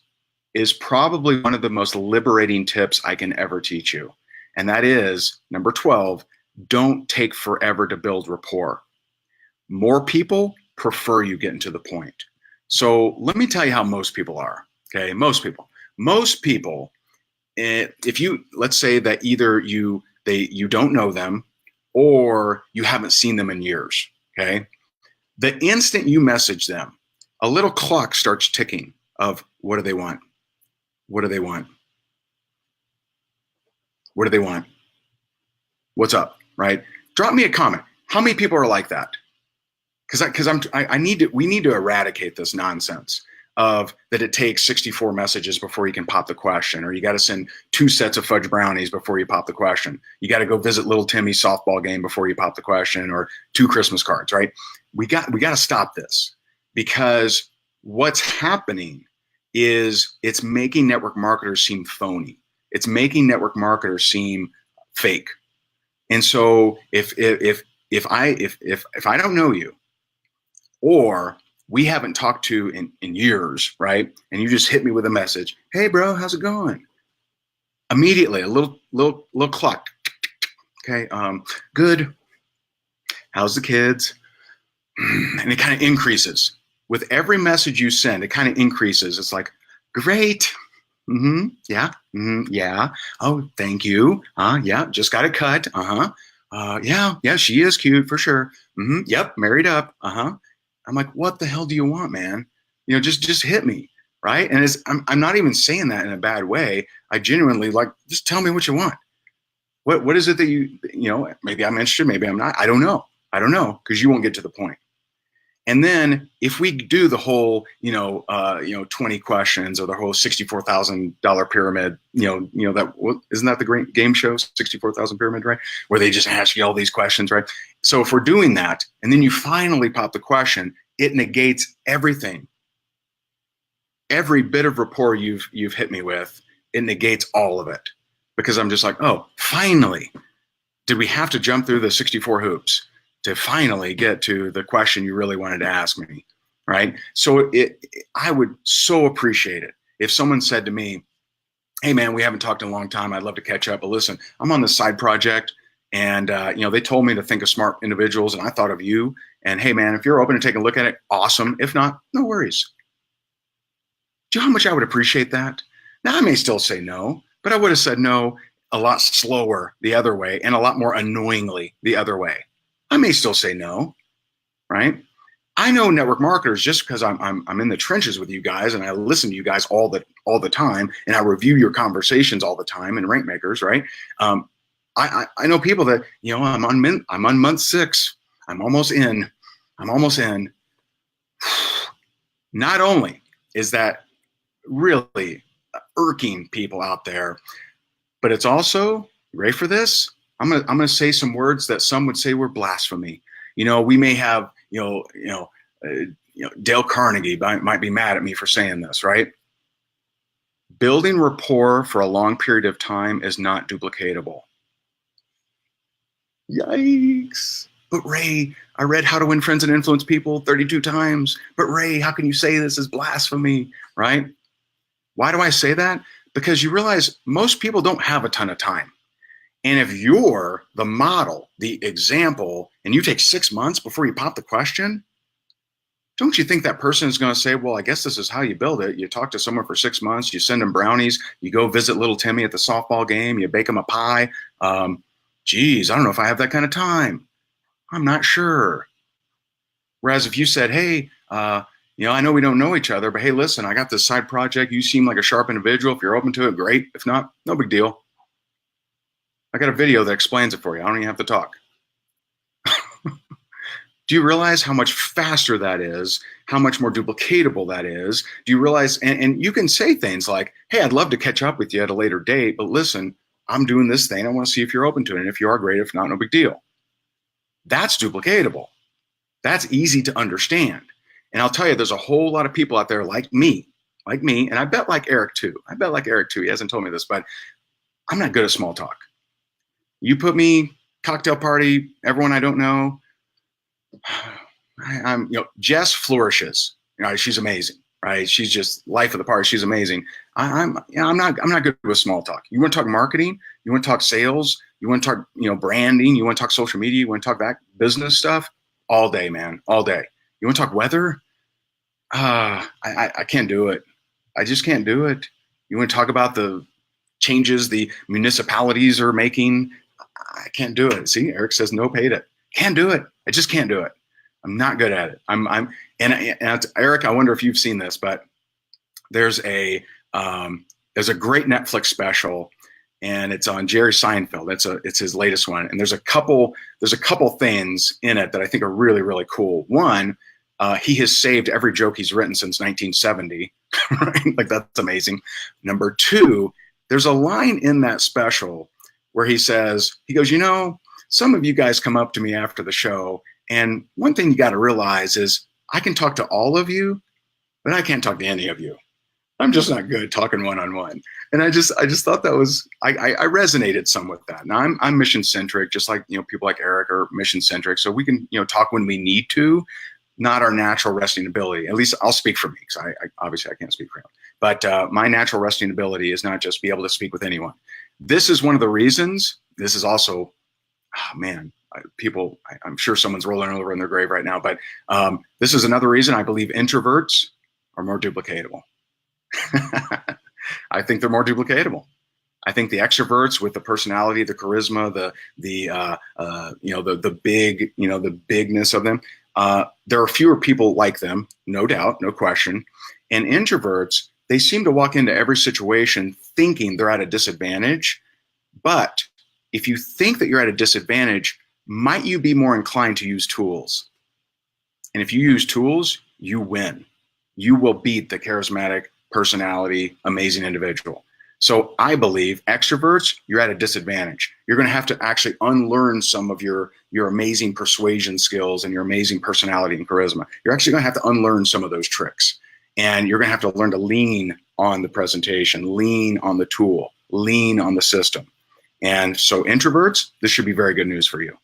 is probably one of the most liberating tips I can ever teach you. And that is number 12, don't take forever to build rapport. More people prefer you getting to the point. So let me tell you how most people are. Okay, most people, if you, let's say that either you don't know them or you haven't seen them in years. Okay, the instant you message them, a little clock starts ticking of what do they want? What do they want? What do they want? What's up? Right? Drop me a comment. How many people are like that? Because we need to eradicate this nonsense of that it takes 64 messages before you can pop the question, or you got to send 2 sets of fudge brownies before you pop the question. You got to go visit little Timmy's softball game before you pop the question, or 2 Christmas cards, right? We got to stop this, because what's happening is it's making network marketers seem phony. It's making network marketers seem fake. And so if I don't know you, or we haven't talked to in years, right? And you just hit me with a message, hey bro, how's it going? Immediately, a little clock. Okay, good. How's the kids? And it kind of increases. With every message you send, it kind of increases. It's like, great. Mm-hmm. Yeah. Mm-hmm. Yeah. Oh, thank you. Yeah, just got it cut. Yeah, she is cute for sure. Mm-hmm. Yep, married up. I'm like, what the hell do you want, man? Just hit me, right? And I'm not even saying that in a bad way. I genuinely like, just tell me what you want. What is it that maybe I'm interested, maybe I'm not. I don't know, because you won't get to the point. And then if we do the whole, 20 questions, or the whole $64,000 pyramid, isn't that the great game show, 64,000 pyramid, right? Where they just ask you all these questions, right? So if we're doing that, and then you finally pop the question, it negates everything. Every bit of rapport you've hit me with, it negates all of it, because I'm just like, oh, finally, did we have to jump through the 64 hoops to finally get to the question you really wanted to ask me, right? So I would so appreciate it if someone said to me, hey man, we haven't talked in a long time, I'd love to catch up, but listen, I'm on this side project, and they told me to think of smart individuals, and I thought of you, and hey man, if you're open to take a look at it, awesome. If not, no worries. Do you know how much I would appreciate that? Now, I may still say no, but I would have said no a lot slower the other way, and a lot more annoyingly the other way. I may still say no, right? I know network marketers just because I'm in the trenches with you guys, and I listen to you guys all the time, and I review your conversations all the time, and rank makers, right? I know people that I'm on month 6. I'm almost in. Not only is that really irking people out there, but it's also, you ready for this? I'm gonna say some words that some would say were blasphemy. We may have Dale Carnegie might be mad at me for saying this, right? Building rapport for a long period of time is not duplicatable. Yikes! But Ray, I read How to Win Friends and Influence People 32 times. But Ray, how can you say this is blasphemy, right? Why do I say that? Because you realize most people don't have a ton of time. And if you're the model, the example, and you take 6 months before you pop the question, don't you think that person is going to say, well, I guess this is how you build it. You talk to someone for 6 months, you send them brownies, you go visit little Timmy at the softball game, you bake him a pie. Geez, I don't know if I have that kind of time. I'm not sure. Whereas if you said, hey, I know we don't know each other, but hey, listen, I got this side project. You seem like a sharp individual. If you're open to it, great. If not, no big deal. I got a video that explains it for you. I don't even have to talk. Do you realize how much faster that is? How much more duplicatable that is? Do you realize, and you can say things like, hey, I'd love to catch up with you at a later date, but listen, I'm doing this thing. I want to see if you're open to it. And if you are, great. If not, no big deal. That's duplicatable. That's easy to understand. And I'll tell you, there's a whole lot of people out there like me, and I bet like Eric too. He hasn't told me this, but I'm not good at small talk. You put me cocktail party, everyone I don't know. I'm, Jess flourishes. She's amazing, right? She's just life of the party. She's amazing. I'm not good with small talk. You want to talk marketing? You want to talk sales? You want to talk, branding? You want to talk social media? You want to talk that business stuff? All day, man, all day. You want to talk weather? I can't do it. I just can't do it. You want to talk about the changes the municipalities are making? I can't do it. See, Eric says no paid it. Can't do it. I just can't do it. I'm not good at it. And Eric, I wonder if you've seen this, but there's a great Netflix special, and it's on Jerry Seinfeld. It's his latest one, and there's a couple things in it that I think are really, really cool. One, he has saved every joke he's written since 1970, right? Like, that's amazing. Number two, there's a line in that special where he goes, some of you guys come up to me after the show, and one thing you got to realize is I can talk to all of you, but I can't talk to any of you. I'm just not good talking one-on-one. And I just thought that was, I resonated some with that. Now I'm mission centric, just like, people like Eric are mission centric. So we can, talk when we need to, not our natural resting ability. At least I'll speak for me, because I obviously I can't speak for him. But my natural resting ability is not just be able to speak with anyone. This is one of the reasons. This is also, I'm sure someone's rolling over in their grave right now, but this is another reason I believe introverts are more duplicatable. I think they're more duplicatable. I think the extroverts with the personality, the charisma, the bigness of them, there are fewer people like them, no doubt, no question. And introverts, they seem to walk into every situation thinking they're at a disadvantage. But if you think that you're at a disadvantage, might you be more inclined to use tools? And if you use tools, you win. You will beat the charismatic personality, amazing individual. So I believe extroverts, you're at a disadvantage. You're going to have to actually unlearn some of your amazing persuasion skills and your amazing personality and charisma. You're actually going to have to unlearn some of those tricks. And you're going to have to learn to lean on the presentation, lean on the tool, lean on the system. And so introverts, this should be very good news for you.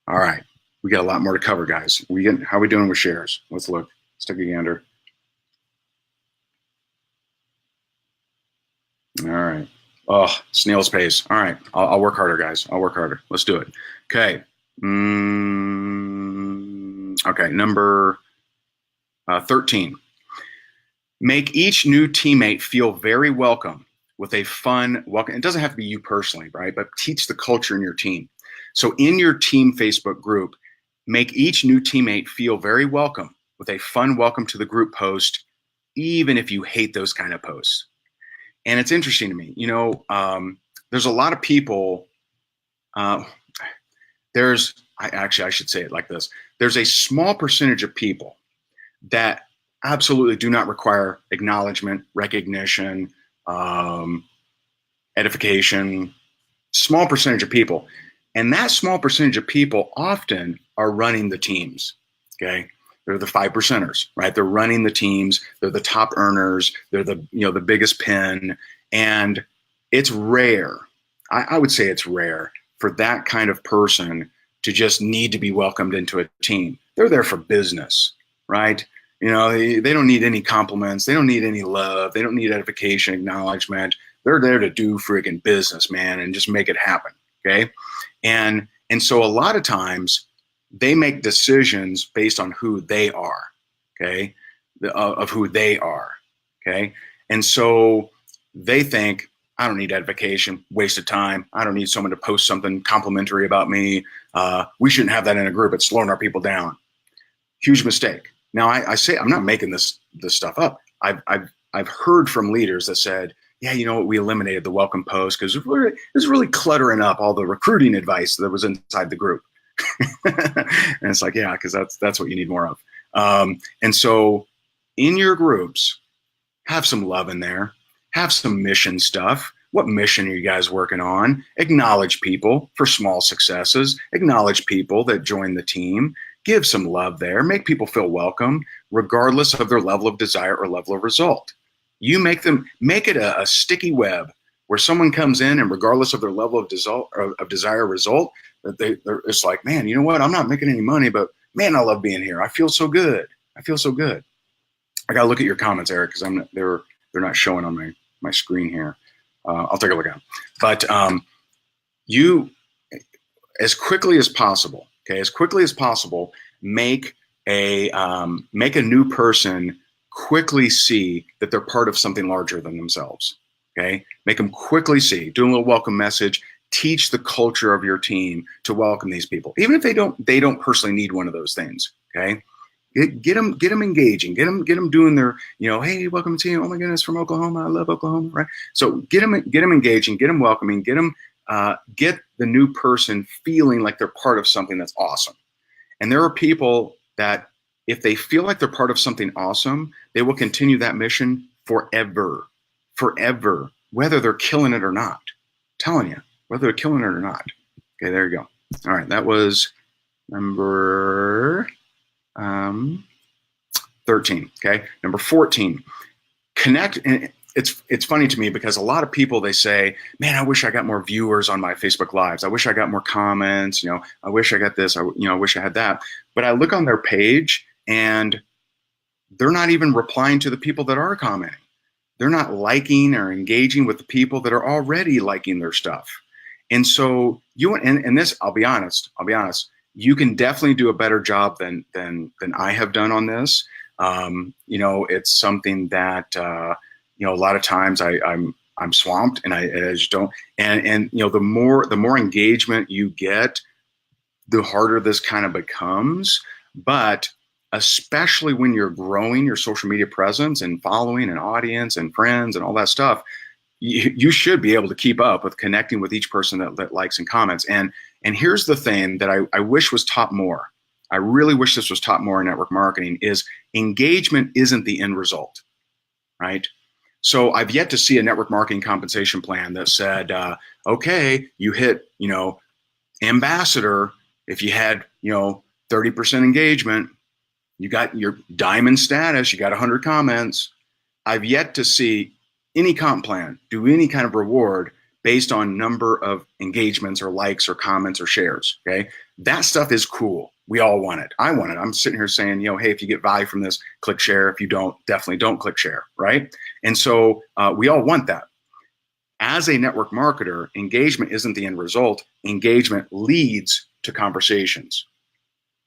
All right. We got a lot more to cover, guys. How are we doing with shares? Let's look. Let's take a gander. All right. Oh, snail's pace. All right. I'll work harder, guys. I'll work harder. Let's do it. Okay. Okay. Number 13. Make each new teammate feel very welcome with a fun welcome. It doesn't have to be you personally, right? But teach the culture in your team. So in your team Facebook group, make each new teammate feel very welcome with a fun welcome to the group post, even if you hate those kind of posts. And it's interesting to me, there's a lot of people, I should say it like this. There's a small percentage of people that absolutely do not require acknowledgement, recognition, edification, small percentage of people. And that small percentage of people often are running the teams, okay? They're the 5%ers, right? They're running the teams. They're the top earners. They're the biggest pin. And it's rare. I would say it's rare for that kind of person to just need to be welcomed into a team. They're there for business, right? They don't need any compliments. They don't need any love. They don't need edification, acknowledgement. They're there to do friggin' business, man, and just make it happen, okay? And so a lot of times they make decisions based on who they are, okay? Of who they are, okay? And so they think, I don't need edification, waste of time. I don't need someone to post something complimentary about me. We shouldn't have that in a group. It's slowing our people down. Huge mistake. Now I say, I'm not making this stuff up. I've heard from leaders that said, yeah, you know what, we eliminated the welcome post because it was really cluttering up all the recruiting advice that was inside the group. And it's like, yeah, because that's what you need more of. And so in your groups, have some love in there. Have some mission stuff. What mission are you guys working on? Acknowledge people for small successes. Acknowledge people that join the team. Give some love there. Make people feel welcome, regardless of their level of desire or level of result. You make it a sticky web where someone comes in and regardless of their level of desire result, that it's like, man, you know what? I'm not making any money, but man, I love being here. I feel so good. I feel so good. I got to look at your comments, Eric, because they're not showing on my screen here. I'll take a look at them. But you, as quickly as possible, okay, as quickly as possible, make a new person quickly see that they're part of something larger than themselves. Okay, make them quickly see. Do a little welcome message. Teach the culture of your team to welcome these people, even if they don't personally need one of those things. Okay, get them engaging. Get them doing their, hey, welcome to you. Oh my goodness, from Oklahoma. I love Oklahoma. Right. So get them engaging. Get them welcoming. Get the new person feeling like they're part of something that's awesome. And there are people that if they feel like they're part of something awesome, they will continue that mission forever, whether they're killing it or not. I'm telling you, whether they're killing it or not. Okay, there you go. All right, that was number 13. Okay, number 14. Connect. And it's funny to me because a lot of people, they say, man, I wish I got more viewers on my Facebook Lives. I wish I got more comments. I wish I got this. I wish I had that. But I look on their page and they're not even replying to the people that are commenting. They're not liking or engaging with the people that are already liking their stuff. And so and this, I'll be honest, you can definitely do a better job than I have done on this. It's something that, a lot of times I'm swamped and I just don't, and the more engagement you get, the harder this kind of becomes. But especially when you're growing your social media presence and following an audience and friends and all that stuff, you should be able to keep up with connecting with each person that likes and comments. And here's the thing that I wish was taught more. I really wish this was taught more in network marketing is engagement isn't the end result, right? So I've yet to see a network marketing compensation plan that said, okay, you hit, ambassador. If you had, 30% engagement, you got your diamond status, you got 100 comments. I've yet to see any comp plan do any kind of reward based on number of engagements or likes or comments or shares, okay? That stuff is cool. We all want it. I want it. I'm sitting here saying, hey, if you get value from this, click share. If you don't, definitely don't click share, right? And so we all want that. As a network marketer, engagement isn't the end result. Engagement leads to conversations.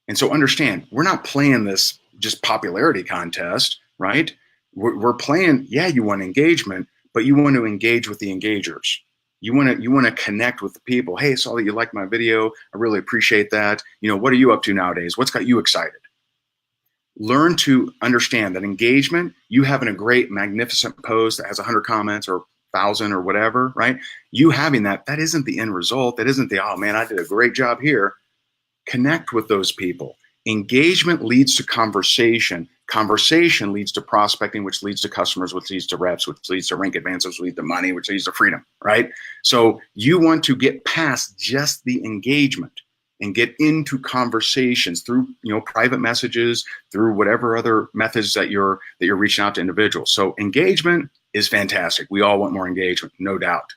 And so understand, we're not playing this just popularity contest, right? We're playing, yeah, you want engagement, but you want to engage with the engagers. You want to connect with the people. Hey, I saw that you liked my video. I really appreciate that. What are you up to nowadays? What's got you excited? Learn to understand that engagement, you having a great, magnificent post that has 100 comments or 1,000 or whatever, right? You having that isn't the end result. That isn't oh man, I did a great job here. Connect with those people. Engagement leads to conversation. Conversation leads to prospecting, which leads to customers, which leads to reps, which leads to rank advances, which leads to money, which leads to freedom, right? So you want to get past just the engagement and get into conversations through, private messages, through whatever other methods that you're reaching out to individuals. So engagement is fantastic. We all want more engagement, no doubt.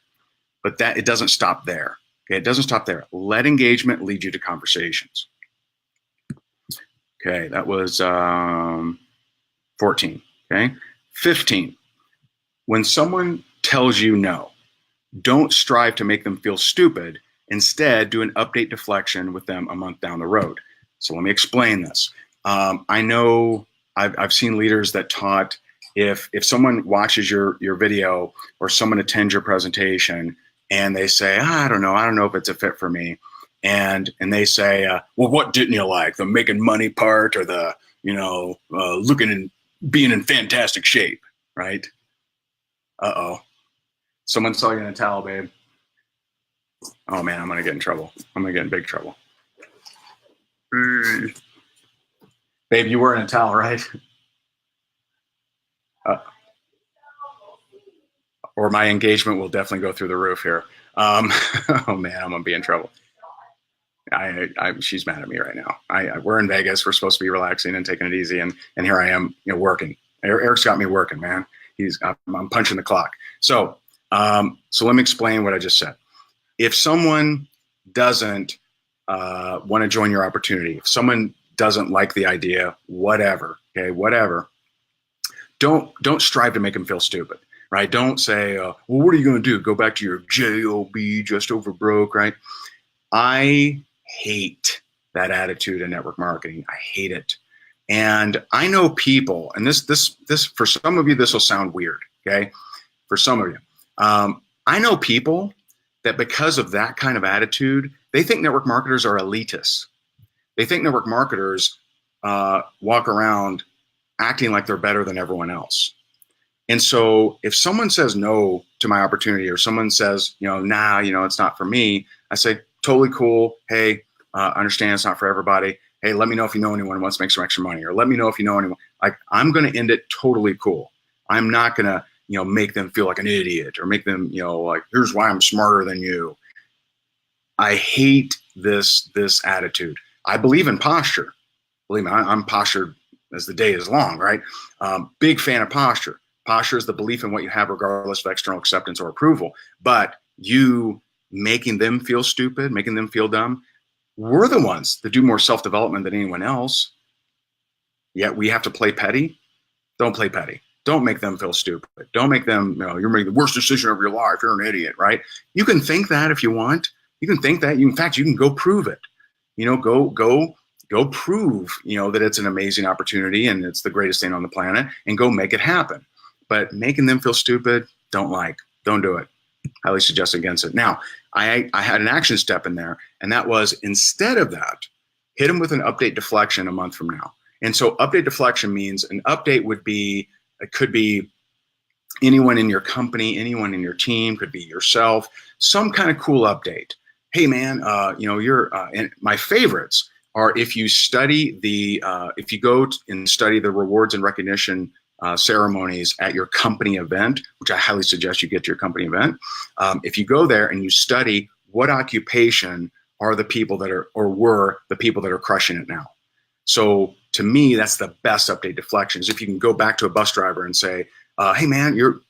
But it doesn't stop there. Okay, it doesn't stop there. Let engagement lead you to conversations. Okay, that was 14. Okay, 15. When someone tells you no, don't strive to make them feel stupid. Instead, do an update deflection with them a month down the road. So let me explain this. I know I've seen leaders that taught if someone watches your video or someone attends your presentation and they say, I don't know if it's a fit for me. And they say, well, what didn't you like? The making money part or the, looking and being in fantastic shape, right? Uh-oh. Someone saw you in a towel, babe. Oh man, I'm going to get in trouble. I'm going to get in big trouble. Babe, you were in a towel, right? Or my engagement will definitely go through the roof here. Oh man, I'm going to be in trouble. She's mad at me right now. We're in Vegas. We're supposed to be relaxing and taking it easy. And here I am, working. Eric's got me working, man. I'm punching the clock. So So let me explain what I just said. If someone doesn't want to join your opportunity, if someone doesn't like the idea, whatever, okay, whatever, don't strive to make them feel stupid, right? Don't say, well, what are you going to do? Go back to your job, just over broke, right? I hate that attitude in network marketing. I hate it. And I know people, and this for some of you, this will sound weird, okay? For some of you, I know people that because of that kind of attitude, they think network marketers are elitists. They think network marketers walk around acting like they're better than everyone else. And so if someone says no to my opportunity, or someone says, nah, it's not for me, I say, totally cool. Hey, understand it's not for everybody. Hey, let me know if you know anyone who wants to make some extra money, or let me know if you know anyone. Like, I'm going to end it totally cool. I'm not going to, make them feel like an idiot, or make them, like, here's why I'm smarter than you. I hate this attitude. I believe in posture. Believe me, I'm postured as the day is long, right? Big fan of posture. Posture is the belief in what you have regardless of external acceptance or approval. But you making them feel stupid, making them feel dumb, we're the ones that do more self-development than anyone else. Yet we have to play petty. Don't play petty. Don't make them feel stupid. Don't make them, you're making the worst decision of your life. You're an idiot, right? You can think that if you want. You can think that. In fact, you can go prove it. Go prove, that it's an amazing opportunity and it's the greatest thing on the planet, and go make it happen. But making them feel stupid, don't do it. Highly suggest against it. Now, I had an action step in there, and that was, instead of that, hit them with an update deflection a month from now. And so update deflection means an update it could be anyone in your company, anyone in your team, could be yourself, some kind of cool update. Hey man, and my favorites are if you go and study the rewards and recognition ceremonies at your company event, which I highly suggest you get to your company event. If you go there and you study what occupation are the people that are, or were the people that are crushing it now. So to me, that's the best update deflections. If you can go back to a bus driver and say, hey man, you're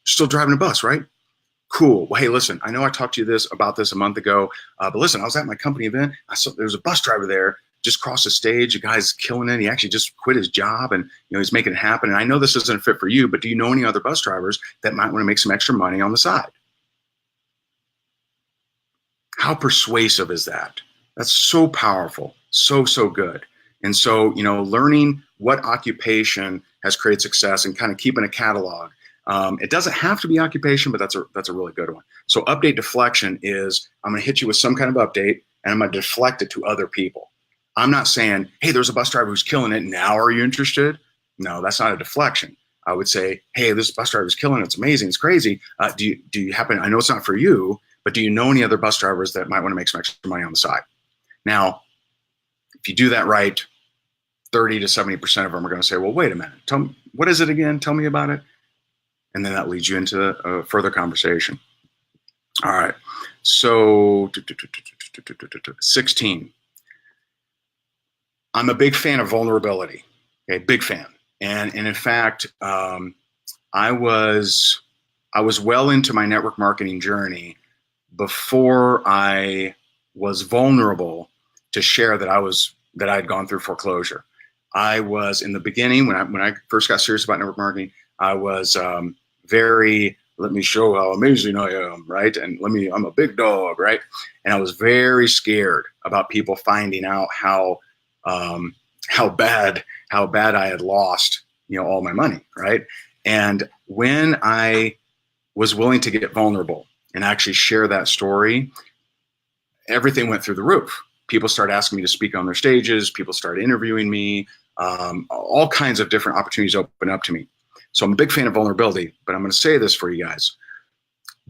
still driving a bus, right? Cool. Well, hey, listen, I know I talked to you about this a month ago, but listen, I was at my company event. I saw there was a bus driver there, just crossed the stage. The guy's killing it. He actually just quit his job, and he's making it happen. And I know this isn't a fit for you, but do you know any other bus drivers that might want to make some extra money on the side? How persuasive is that? That's so powerful, so good. And so, learning what occupation has created success and kind of keeping a catalog. It doesn't have to be occupation, but that's a really good one. So update deflection is, I'm going to hit you with some kind of update, and I'm going to deflect it to other people. I'm not saying, hey, there's a bus driver who's killing it. Now, are you interested? No, that's not a deflection. I would say, hey, this bus driver is killing it. It's amazing. It's crazy. Do you happen, I know it's not for you, but do you know any other bus drivers that might want to make some extra money on the side? Now, if you do that right, 30 to 70% of them are going to say, well, wait a minute. Tell me, what is it again? Tell me about it. And then that leads you into a further conversation. All right. So 16. I'm a big fan of vulnerability. Okay, big fan. And in fact, I was well into my network marketing journey before I was vulnerable to share that I had gone through foreclosure. I was, in the beginning, when I first got serious about network marketing, I was very, let me show how amazing I am, right? And I'm a big dog, right? And I was very scared about people finding out how bad I had lost, all my money, right? And when I was willing to get vulnerable and actually share that story, everything went through the roof. People started asking me to speak on their stages. People started interviewing me. All kinds of different opportunities open up to me. So I'm a big fan of vulnerability, but I'm going to say this for you guys.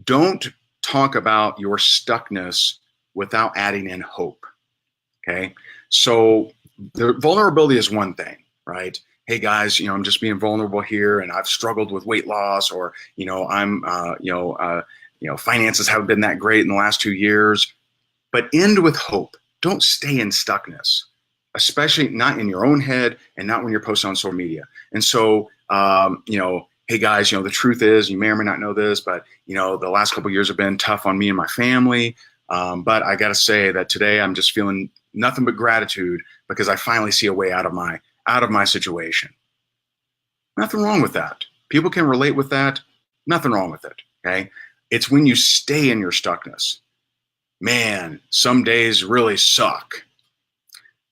Don't talk about your stuckness without adding in hope. Okay. So the vulnerability is one thing, right? Hey guys, I'm just being vulnerable here, and I've struggled with weight loss, or, I'm, finances haven't been that great in the last 2 years. But end with hope. Don't stay in stuckness, especially not in your own head and not when you're posting on social media. And so, hey hey guys, the truth is, you may or may not know this, but the last couple of years have been tough on me and my family. But I got to say that today I'm just feeling nothing but gratitude because I finally see a way out of my situation. Nothing wrong with that. People can relate with that. Nothing wrong with it. Okay. It's when you stay in your stuckness. Man, some days really suck.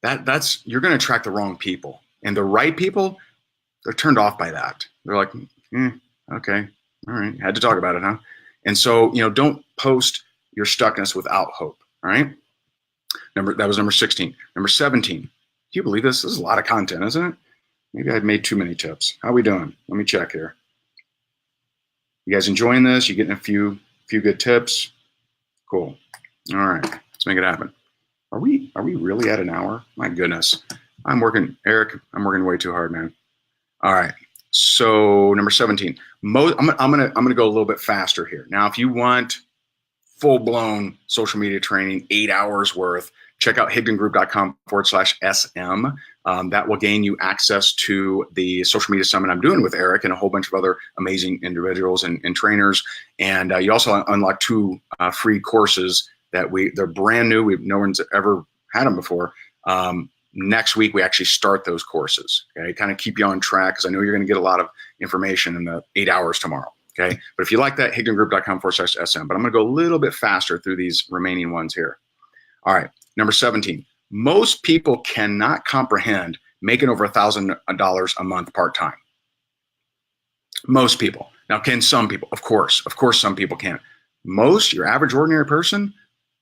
That's you're going to attract the wrong people, and the right people, they're turned off by that. They're like, okay, all right, had to talk about it, huh? And so, don't post your stuckness without hope. All right. That was number 16. Number 17. Do you believe this? This is a lot of content, isn't it? Maybe I've made too many tips. How are we doing? Let me check here. You guys enjoying this? You getting a few good tips? Cool. All right, let's make it happen. Are we really at an hour? My goodness. Eric, I'm working way too hard, man. All right. So number 17. I'm gonna go a little bit faster here. Now, if you want full-blown social media training, 8 hours worth, check out higdongroup.com/SM. That will gain you access to the social media summit I'm doing with Eric and a whole bunch of other amazing individuals and trainers. And you also unlock 2 free courses that they're brand new. No one's ever had them before. Next week, we actually start those courses. Okay, kind of keep you on track because I know you're going to get a lot of information in the 8 hours tomorrow. Okay, but if you like that, higdongroup.com/SM. But I'm going to go a little bit faster through these remaining ones here. All right, number 17. Most people cannot comprehend making over $1,000 a month part-time. Most people. Now, can some people? Of course, some people can. Most, your average ordinary person,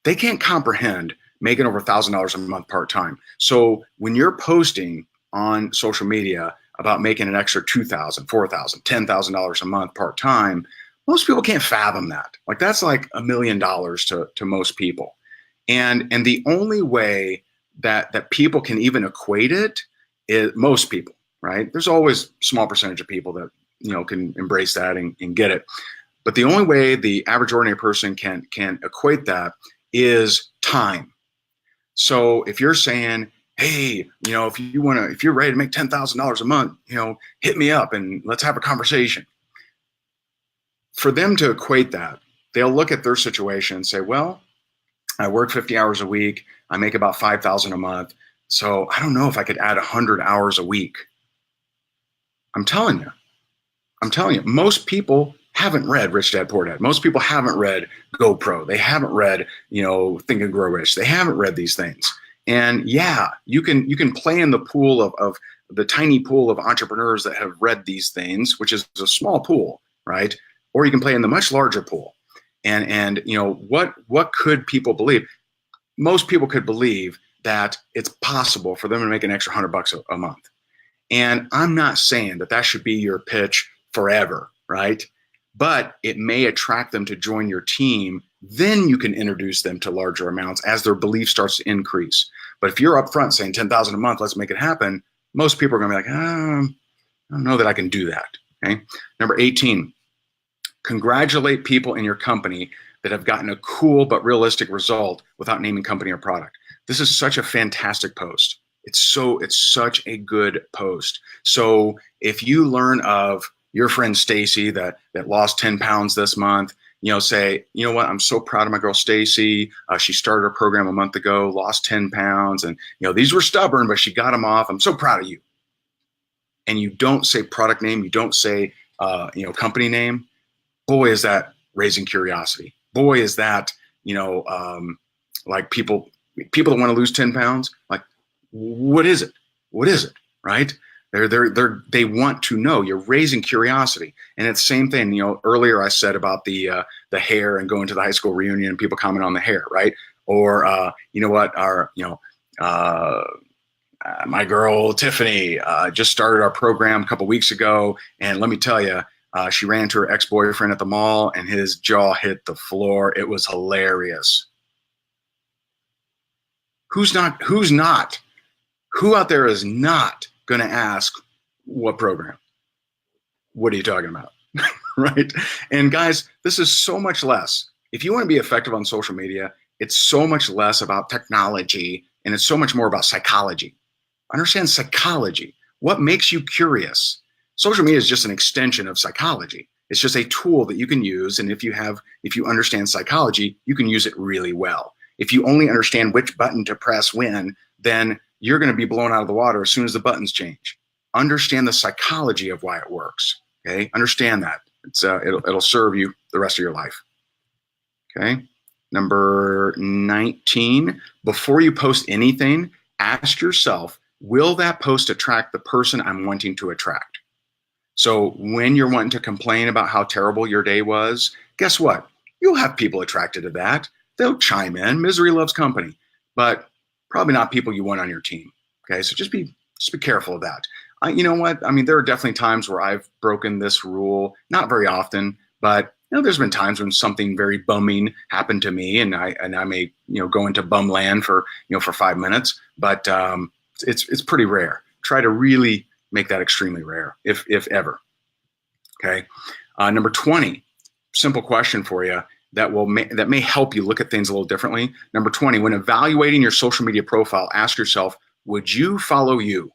they can't comprehend making over $1,000 a month part-time. So when you're posting on social media about making an extra $2,000, $4,000, $10,000 a month part-time, most people can't fathom that. Like that's like $1 million to most people. And the only way that people can even equate it is most people, right? There's always a small percentage of people that can embrace that and get it. But the only way the average ordinary person can equate that is time. So if you're saying, hey, if you're ready to make $10,000 a month, hit me up and let's have a conversation. For them to equate that, they'll look at their situation and say, well, I work 50 hours a week. I make about $5,000 a month. So I don't know if I could add 100 hours a week. I'm telling you, most people haven't read Rich Dad Poor Dad. Most people haven't read GoPro. They haven't read, Think and Grow Rich. They haven't read these things. And yeah, you can play in the pool of the tiny pool of entrepreneurs that have read these things, which is a small pool, right? Or you can play in the much larger pool. And what could people believe? Most people could believe that it's possible for them to make an extra $100 a month. And I'm not saying that should be your pitch forever, right? But it may attract them to join your team. Then you can introduce them to larger amounts as their belief starts to increase. But if you're upfront saying 10,000 a month, let's make it happen, most people are going to be like, I don't know that I can do that. Okay. Number 18, congratulate people in your company that have gotten a cool but realistic result without naming company or product. This is such a fantastic post. It's such a good post. So if you learn of your friend Stacy that lost 10 pounds this month, say, you know what, I'm so proud of my girl Stacy. She started her program a month ago, lost 10 pounds, and these were stubborn, but she got them off. I'm so proud of you. And you don't say product name, you don't say company name. Boy, is that raising curiosity. Boy, is that like people that want to lose 10 pounds. Like, what is it? What is it? Right? They want to know. You're raising curiosity. And it's the same thing, earlier I said about the hair and going to the high school reunion and people comment on the hair, right? Or, my girl Tiffany just started our program a couple weeks ago. And let me tell you, she ran into her ex-boyfriend at the mall and his jaw hit the floor. It was hilarious. Who out there is not going to ask what program? What are you talking about? Right? And guys, this is so much less. If you want to be effective on social media, it's so much less about technology and it's so much more about psychology. Understand psychology. What makes you curious? Social media is just an extension of psychology. It's just a tool that you can use. And if you understand psychology, you can use it really well. If you only understand which button to press when, then you're going to be blown out of the water as soon as the buttons change. Understand the psychology of why it works. Okay, understand that. It'll serve you the rest of your life. Okay, number 19. Before you post anything, ask yourself, will that post attract the person I'm wanting to attract? So when you're wanting to complain about how terrible your day was, guess what? You'll have people attracted to that. They'll chime in. Misery loves company, but probably not people you want on your team. Okay, so just be careful of that. You know what? I mean, there are definitely times where I've broken this rule, not very often, but there's been times when something very bumming happened to me, and I may go into bum land for 5 minutes, but it's pretty rare. Try to really make that extremely rare, if ever. Okay. Number 20, simple question for you that may help you look at things a little differently. Number 20, when evaluating your social media profile, ask yourself, would you follow you?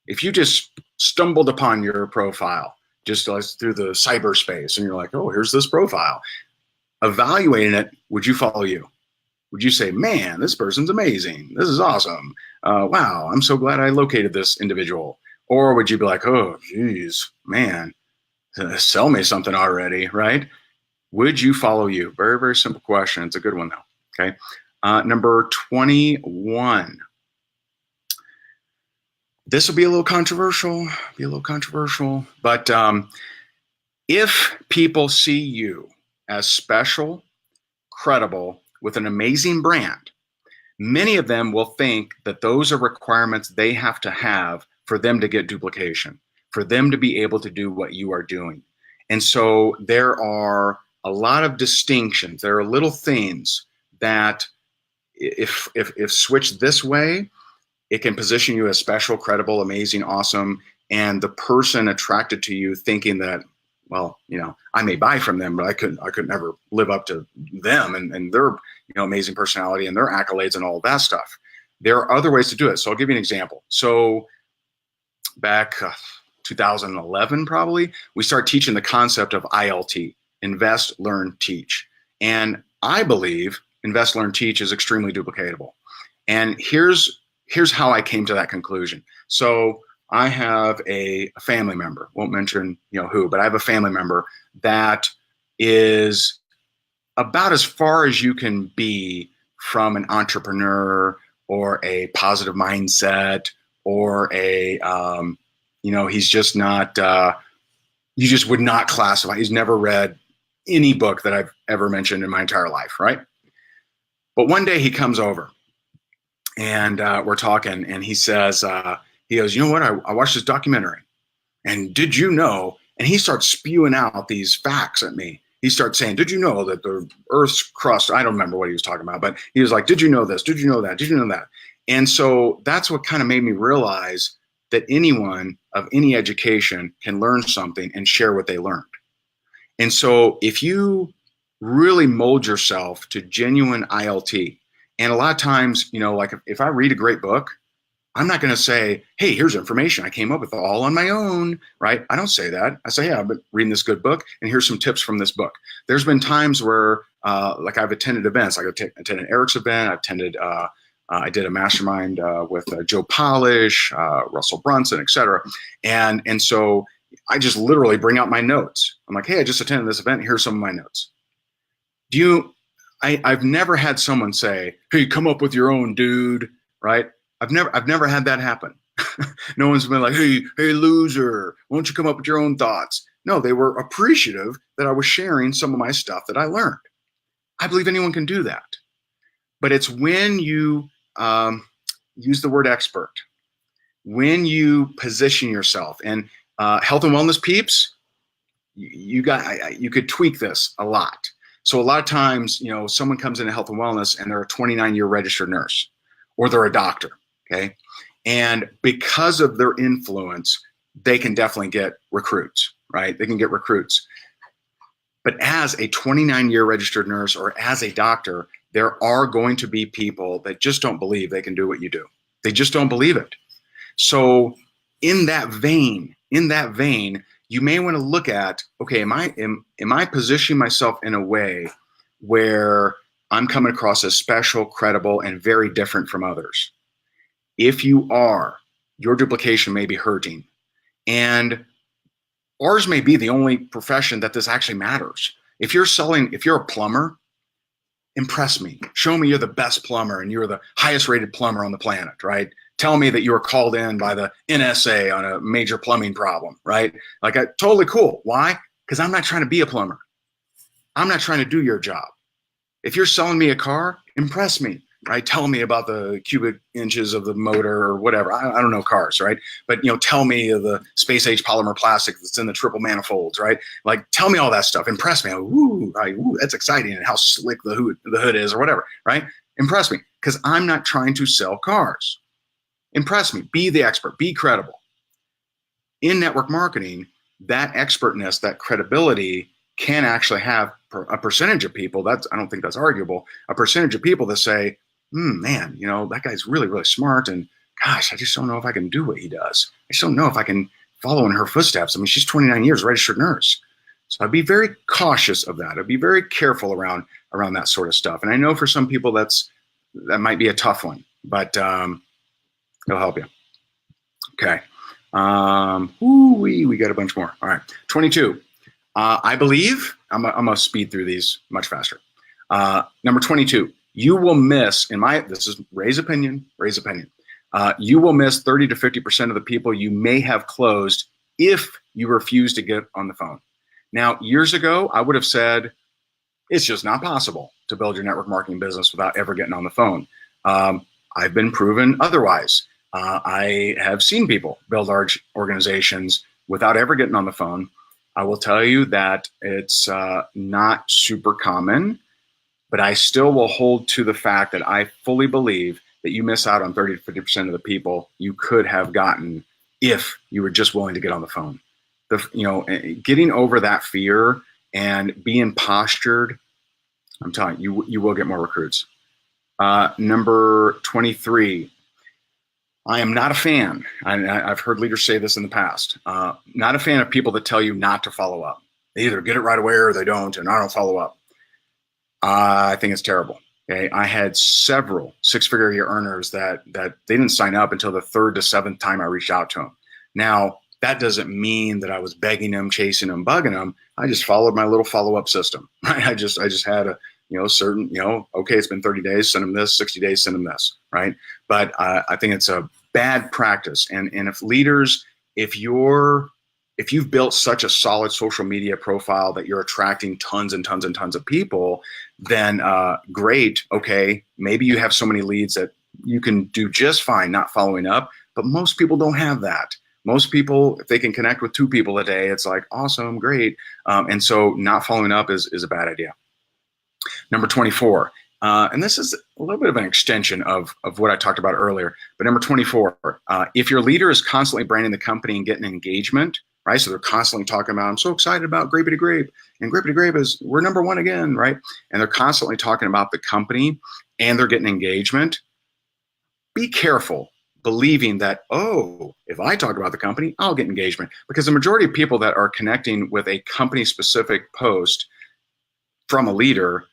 If you just stumbled upon your profile just through the cyberspace and you're like, oh, here's this profile, evaluating it, would you follow you? Would you say, man, this person's amazing. This is awesome. Wow, I'm so glad I located this individual. Or would you be like, oh, geez, man, sell me something already, right? Would you follow you? Very, very simple question. It's a good one, though. Okay. Number 21. This will be a little controversial, but if people see you as special, credible, with an amazing brand, many of them will think that those are requirements they have to have for them to get duplication, for them to be able to do what you are doing. And so there are a lot of distinctions. There are little things that if switched this way, it can position you as special, credible, amazing, awesome, and the person attracted to you thinking that, well, I may buy from them, but I could never live up to them and their amazing personality and their accolades and all of that stuff. There are other ways to do it. So I'll give you an example. So back 2011, probably, we started teaching the concept of ILT, invest, learn, teach. And I believe invest, learn, teach is extremely duplicatable. And here's how I came to that conclusion. So I have a family member, won't mention who, but I have a family member that is about as far as you can be from an entrepreneur or a positive mindset or a, he's just not, you just would not classify. He's never read any book that I've ever mentioned in my entire life, right? But one day he comes over and we're talking and he says, he goes, you know what? I watched this documentary and did you know? And he starts spewing out these facts at me. He starts saying, did you know that the Earth's crust, I don't remember what he was talking about, but he was like, did you know this? Did you know that? Did you know that? And so that's what kind of made me realize that anyone of any education can learn something and share what they learned. And so if you really mold yourself to genuine ILT, and a lot of times, like if I read a great book, I'm not going to say, hey, here's information I came up with all on my own, right? I don't say that. I say, yeah, I've been reading this good book, and here's some tips from this book. There's been times where, like I've attended events. Like I attended Eric's event. I've attended, I did a mastermind with Joe Polish, Russell Brunson, et cetera. And so I just literally bring out my notes. I'm like, hey, I just attended this event. Here's some of my notes. I've never had someone say, hey, come up with your own, dude, right? I've never had that happen. No one's been like, hey, loser, why don't you come up with your own thoughts? No, they were appreciative that I was sharing some of my stuff that I learned. I believe anyone can do that. But it's when you use the word expert, when you position yourself, and health and wellness peeps, you could tweak this a lot. So a lot of times, someone comes into health and wellness and they're a 29-year registered nurse or they're a doctor, okay? And because of their influence, they can definitely get recruits, right? They can get recruits. But as a 29-year registered nurse or as a doctor, there are going to be people that just don't believe they can do what you do. They just don't believe it. So in that vein, in that vein, you may want to look at, okay, am I positioning myself in a way where I'm coming across as special, credible, and very different from others? If you are, your duplication may be hurting. And ours may be the only profession that this actually matters. If you're a plumber, impress me. Show me you're the best plumber and you're the highest rated plumber on the planet, right? Tell me that you were called in by the NSA on a major plumbing problem, right? Like, totally cool. Why? Because I'm not trying to be a plumber. I'm not trying to do your job. If you're selling me a car, impress me, right? Tell me about the cubic inches of the motor or whatever. I don't know cars, right? But, tell me of the space age polymer plastic that's in the triple manifolds, right? Like, tell me all that stuff. Impress me. Ooh, that's exciting, and how slick the hood is or whatever, right? Impress me, because I'm not trying to sell cars. Impress me. Be the expert. Be credible. In network marketing, that expertness, that credibility can actually have a percentage of people, I don't think that's arguable, a percentage of people that say, man, that guy's really, really smart, and gosh, I just don't know if I can do what he does. I just don't know if I can follow in her footsteps. I mean, she's 29 years, registered nurse. So I'd be very cautious of that. I'd be very careful around that sort of stuff. And I know for some people that might be a tough one, but it'll help you. Okay. We got a bunch more. All right. 22. I believe, I'm going to speed through these much faster. Number 22, you will miss, this is Ray's opinion, you will miss 30 to 50% of the people you may have closed if you refuse to get on the phone. Now, years ago, I would have said, it's just not possible to build your network marketing business without ever getting on the phone. I've been proven otherwise. I have seen people build large organizations without ever getting on the phone. I will tell you that it's not super common, but I still will hold to the fact that I fully believe that you miss out on 30 to 50% of the people you could have gotten if you were just willing to get on the phone. Getting over that fear and being postured, I'm telling you, you will get more recruits. Number 23. I am not a fan, I've heard leaders say this in the past, not a fan of people that tell you not to follow up. They either get it right away or they don't, and I don't follow up. I think it's terrible. Okay, I had several six-figure year earners that they didn't sign up until the third to seventh time I reached out to them. Now, that doesn't mean that I was begging them, chasing them, bugging them. I just followed my little follow-up system. Right? I just had a certain, okay, it's been 30 days, send them this, 60 days, send them this, right? But I think it's a bad practice. And if leaders, if you've built such a solid social media profile that you're attracting tons and tons and tons of people, then great, okay, maybe you have so many leads that you can do just fine not following up, but most people don't have that. Most people, if they can connect with 2 people a day, it's like, awesome, great. And so not following up is a bad idea. Number 24, and this is a little bit of an extension of what I talked about earlier, but number 24, if your leader is constantly branding the company and getting engagement, right? So they're constantly talking about, I'm so excited about Grapey to Grape, and Grapey to Grape we're number 1 again, right? And they're constantly talking about the company and they're getting engagement. Be careful believing that, if I talk about the company, I'll get engagement, because the majority of people that are connecting with a company specific post from a leader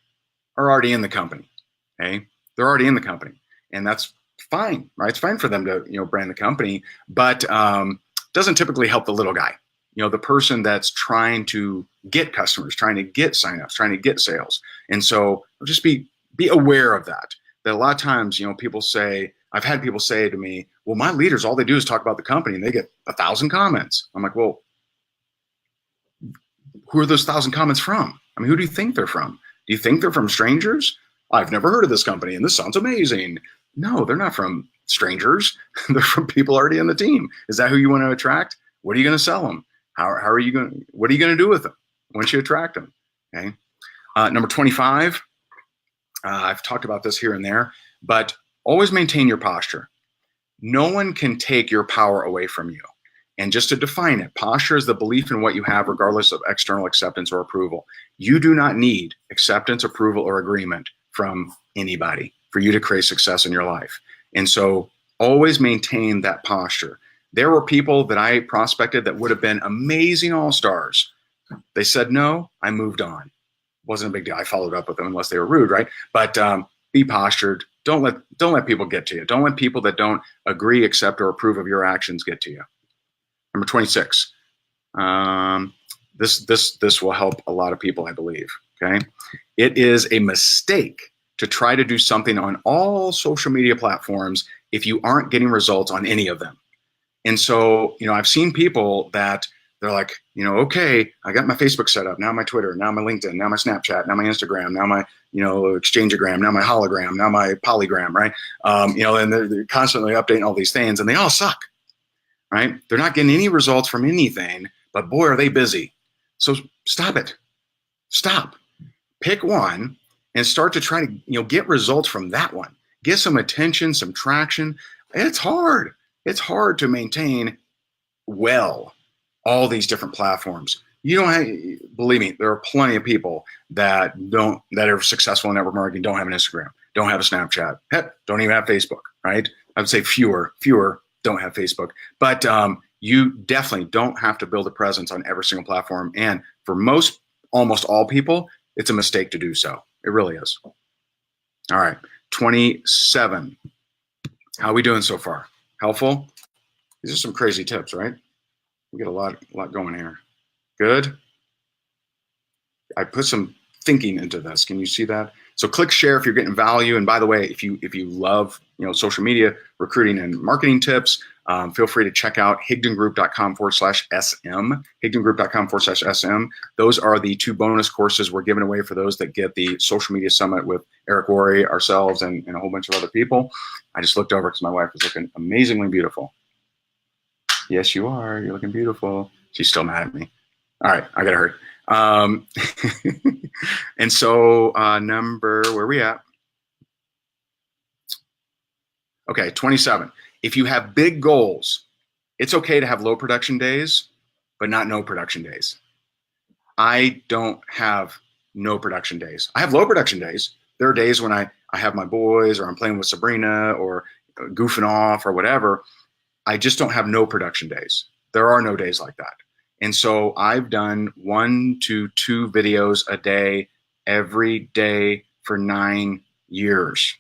are already in the company. Okay, they're already in the company, and that's fine, right? It's fine for them to brand the company, but doesn't typically help the little guy. The person that's trying to get customers, trying to get signups, trying to get sales, and so just be aware of that. That a lot of times, people say, I've had people say to me, well, my leaders, all they do is talk about the company, and they get 1,000 comments. I'm like, well, who are those 1,000 comments from? I mean, who do you think they're from? Do you think they're from strangers? I've never heard of this company and this sounds amazing. No, they're not from strangers. They're from people already on the team. Is that who you want to attract? What are you going to sell them? What are you going to do with them once you attract them? Okay. Number 25, I've talked about this here and there, but always maintain your posture. No one can take your power away from you. And just to define it, posture is the belief in what you have regardless of external acceptance or approval. You do not need acceptance, approval, or agreement from anybody for you to create success in your life. And so always maintain that posture. There were people that I prospected that would have been amazing all-stars. They said no, I moved on. Wasn't a big deal. I followed up with them unless they were rude, right? But be postured. Don't let people get to you. Don't let people that don't agree, accept, or approve of your actions get to you. Number 26. This will help a lot of people, I believe. Okay, it is a mistake to try to do something on all social media platforms if you aren't getting results on any of them. And so, I've seen people that they're like, okay, I got my Facebook set up, now my Twitter, now my LinkedIn, now my Snapchat, now my Instagram, now my, Exchangeogram, now my hologram, now my polygram, right? And they're constantly updating all these things and they all suck, right? They're not getting any results from anything, but boy, are they busy. So stop it. Stop. Pick one and start to try to, get results from that one. Get some attention, some traction. It's hard. It's hard to maintain well all these different platforms. Believe me, there are plenty of people that are successful in network marketing, don't have an Instagram, don't have a Snapchat, heck, don't even have Facebook, right? I would say fewer don't have Facebook, but you definitely don't have to build a presence on every single platform. And for almost all people, it's a mistake to do so. It really is. All right, 27. How are we doing so far? Helpful? These are some crazy tips, right? We get a lot going here. Good. I put some thinking into this. Can you see that? So click share if you're getting value. And by the way, if you love social media recruiting and marketing tips, feel free to check out higdongroup.com/SM. higdongroup.com/SM. Those are the 2 bonus courses we're giving away for those that get the social media summit with Eric Worre, ourselves, and a whole bunch of other people. I just looked over because my wife was looking amazingly beautiful. Yes, you are. You're looking beautiful. She's still mad at me. All right, I got hurt. And so where are we at? Okay, 27. If you have big goals, it's okay to have low production days, but not no production days. I don't have no production days. I have low production days. There are days when I have my boys or I'm playing with Sabrina or goofing off or whatever. I just don't have no production days. There are no days like that. And so I've done 1 to 2 videos a day, every day for 9 years.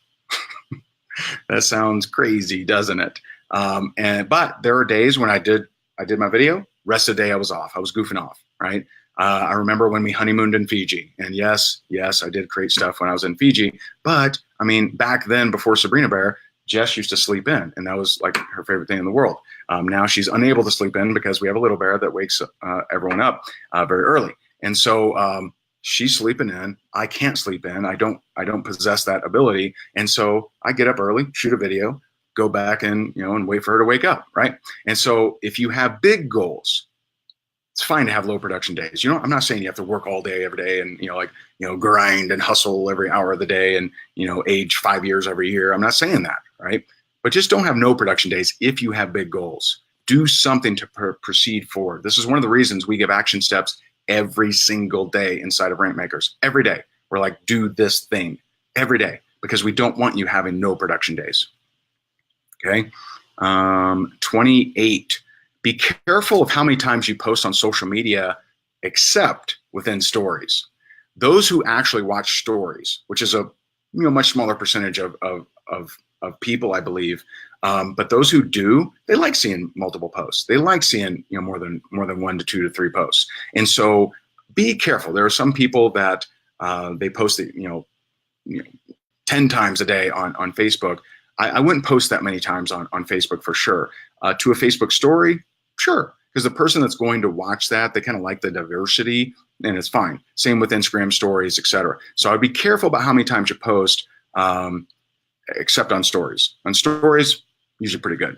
That sounds crazy, doesn't it? But there are days when I did my video, rest of the day I was off. I was goofing off, right? I remember when we honeymooned in Fiji. And yes, I did create stuff when I was in Fiji. But I mean, back then before Sabrina Bear, Jess used to sleep in, and that was like her favorite thing in the world. Now she's unable to sleep in because we have a little bear that wakes everyone up very early. And so she's sleeping in. I can't sleep in. I don't possess that ability. And so I get up early, shoot a video, go back and wait for her to wake up, right? And so if you have big goals, it's fine to have low production days. I'm not saying you have to work all day every day and grind and hustle every hour of the day and age 5 years every year. I'm not saying that, right? But just don't have no production days if you have big goals. Do something to proceed forward. This is one of the reasons we give action steps every single day inside of Rank Makers. Every day we're like, do this thing every day, because we don't want you having no production days. Okay, 28. Be careful of how many times you post on social media, except within stories. Those who actually watch stories, which is a much smaller percentage of people, I believe, but those who do, they like seeing multiple posts. They like seeing more than 1 to 2 to 3 posts. And so be careful. There are some people that they post 10 times a day on Facebook. I wouldn't post that many times on Facebook for sure. To a Facebook story, sure, because the person that's going to watch that, they kind of like the diversity, and it's fine. Same with Instagram stories, etc. So I'd be careful about how many times you post, except on stories. On stories, usually pretty good.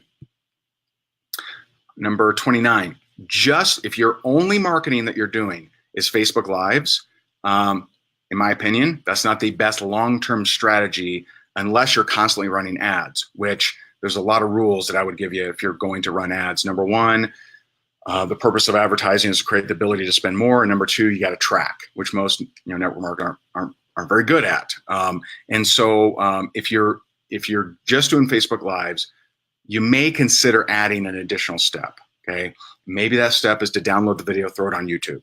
Number 29, just if your only marketing that you're doing is Facebook Lives, in my opinion, that's not the best long-term strategy unless you're constantly running ads, which there's a lot of rules that I would give you if you're going to run ads. Number 1, the purpose of advertising is to create the ability to spend more. And number 2, you got to track, which most network marketers aren't very good at. And so if you're just doing Facebook Lives, you may consider adding an additional step. Okay. Maybe that step is to download the video, throw it on YouTube,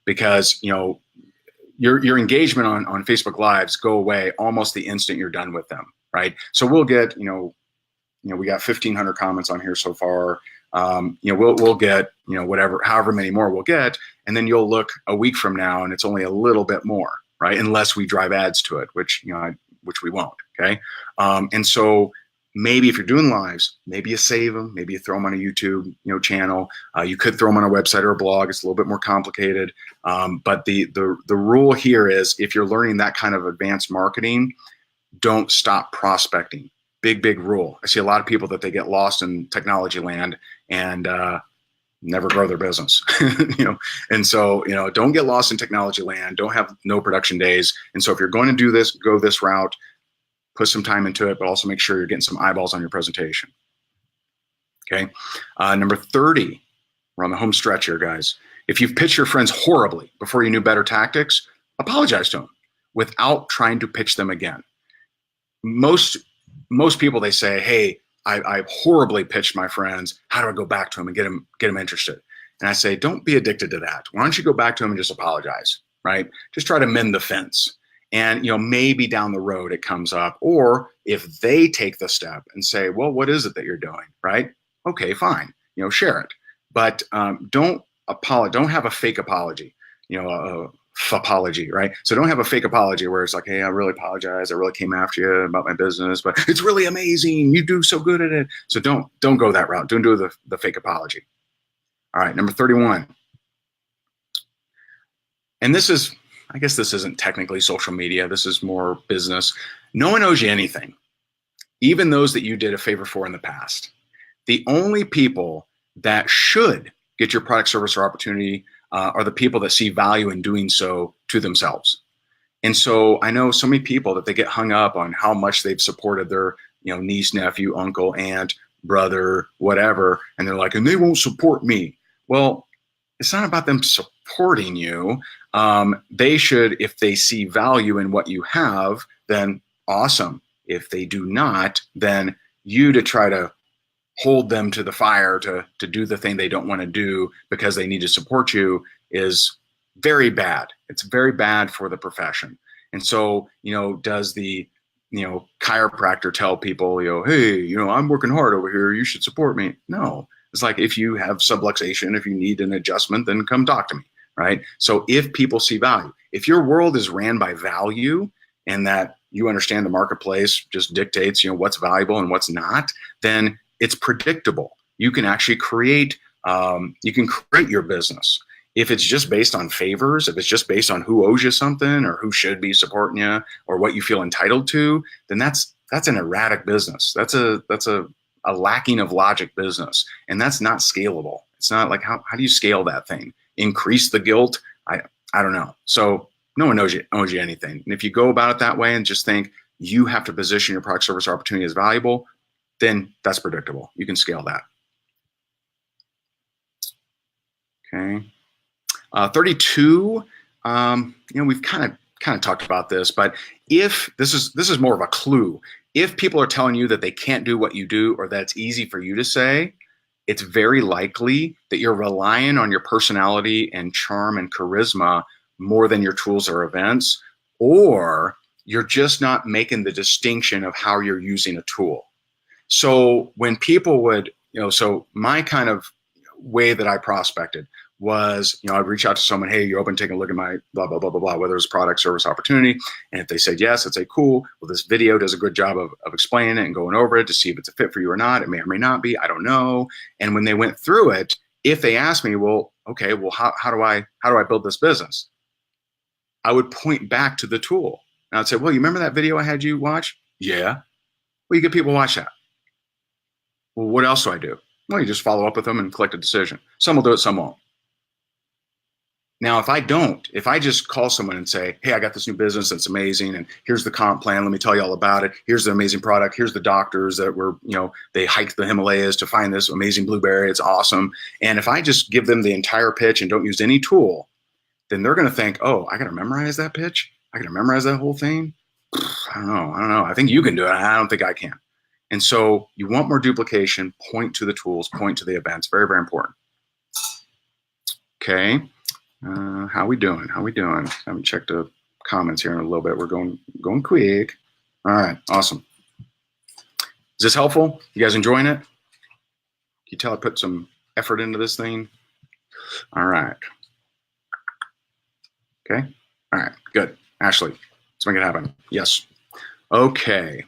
because, your engagement on Facebook Lives go away almost the instant you're done with them. Right. So we'll get, we got 1,500 comments on here so far. We'll get, however many more we'll get. And then you'll look a week from now and it's only a little bit more, right? Unless we drive ads to it, which we won't. Okay. And so maybe if you're doing lives, maybe you save them, maybe you throw them on a YouTube, channel. You could throw them on a website or a blog. It's a little bit more complicated. But the rule here is, if you're learning that kind of advanced marketing, don't stop prospecting. Big rule. I see a lot of people that they get lost in technology land and never grow their business. And so, don't get lost in technology land. Don't have no production days. And so if you're going to do this, go this route, put some time into it, but also make sure you're getting some eyeballs on your presentation. Okay. Number 30, we're on the home stretch here, guys. If you've pitched your friends horribly before you knew better tactics, apologize to them without trying to pitch them again. Most people, they say, hey, I horribly pitched my friends. How do I go back to them and get them interested? And I say, don't be addicted to that. Why don't you go back to them and just apologize, right? Just try to mend the fence. And, maybe down the road it comes up. Or if they take the step and say, well, what is it that you're doing, right? Okay, fine, share it. But don't have a fake apology, apology, right? So don't have a fake apology where it's like, hey, I really apologize. I really came after you about my business, but it's really amazing. You do so good at it. So don't go that route. Don't do the fake apology. All right, number 31. And this is, I guess this isn't technically social media. This is more business. No one owes you anything, even those that you did a favor for in the past. The only people that should get your product, service, or opportunity are the people that see value in doing so to themselves. And so I know so many people that they get hung up on how much they've supported their, niece, nephew, uncle, aunt, brother, whatever. And they're like, and they won't support me. Well, it's not about them supporting you. They should, if they see value in what you have, then awesome. If they do not, then you to try to hold them to the fire to do the thing they don't want to do because they need to support you is very bad. It's very bad for the profession. And so, does the, chiropractor tell people, hey, I'm working hard over here, you should support me? No. It's like, if you have subluxation, if you need an adjustment, then come talk to me, right? So if people see value, if your world is ran by value and that you understand the marketplace just dictates, what's valuable and what's not, then it's predictable. You can actually create your business. If it's just based on favors, if it's just based on who owes you something or who should be supporting you or what you feel entitled to, then that's an erratic business. That's a lacking of logic business. And that's not scalable. It's not like, how do you scale that thing? Increase the guilt? I don't know. So no one owes you anything. And if you go about it that way and just think you have to position your product, service, or opportunity as valuable, then that's predictable. You can scale that. Okay. 32. We've kind of talked about this, but if this is more of a clue, if people are telling you that they can't do what you do or that it's easy for you to say, it's very likely that you're relying on your personality and charm and charisma more than your tools or events, or you're just not making the distinction of how you're using a tool. So when people would, so my kind of way that I prospected was, I'd reach out to someone, hey, you're open to taking a look at my blah, blah, blah, blah, blah, whether it's product, service, opportunity. And if they said yes, I'd say, cool. Well, this video does a good job of explaining it and going over it to see if it's a fit for you or not. It may or may not be. I don't know. And when they went through it, if they asked me, well, okay, well, how do I build this business? I would point back to the tool. And I'd say, well, you remember that video I had you watch? Yeah. Well, you get people to watch that. Well, what else do I do? Well, you just follow up with them and collect a decision. Some will do it, some won't. Now, if I just call someone and say, hey, I got this new business that's amazing, and here's the comp plan, let me tell you all about it. Here's the amazing product. Here's the doctors that were, they hiked the Himalayas to find this amazing blueberry. It's awesome. And if I just give them the entire pitch and don't use any tool, then they're going to think, oh, I got to memorize that pitch? I got to memorize that whole thing? I don't know. I think you can do it. I don't think I can. And so you want more duplication, point to the tools, point to the events. Very, very important. Okay. How we doing? How we doing? I haven't checked the comments here in a little bit. We're going quick. All right. Awesome. Is this helpful? You guys enjoying it? Can you tell I put some effort into this thing? All right. Okay. All right. Good. Ashley, let's make it happen. Yes. Okay.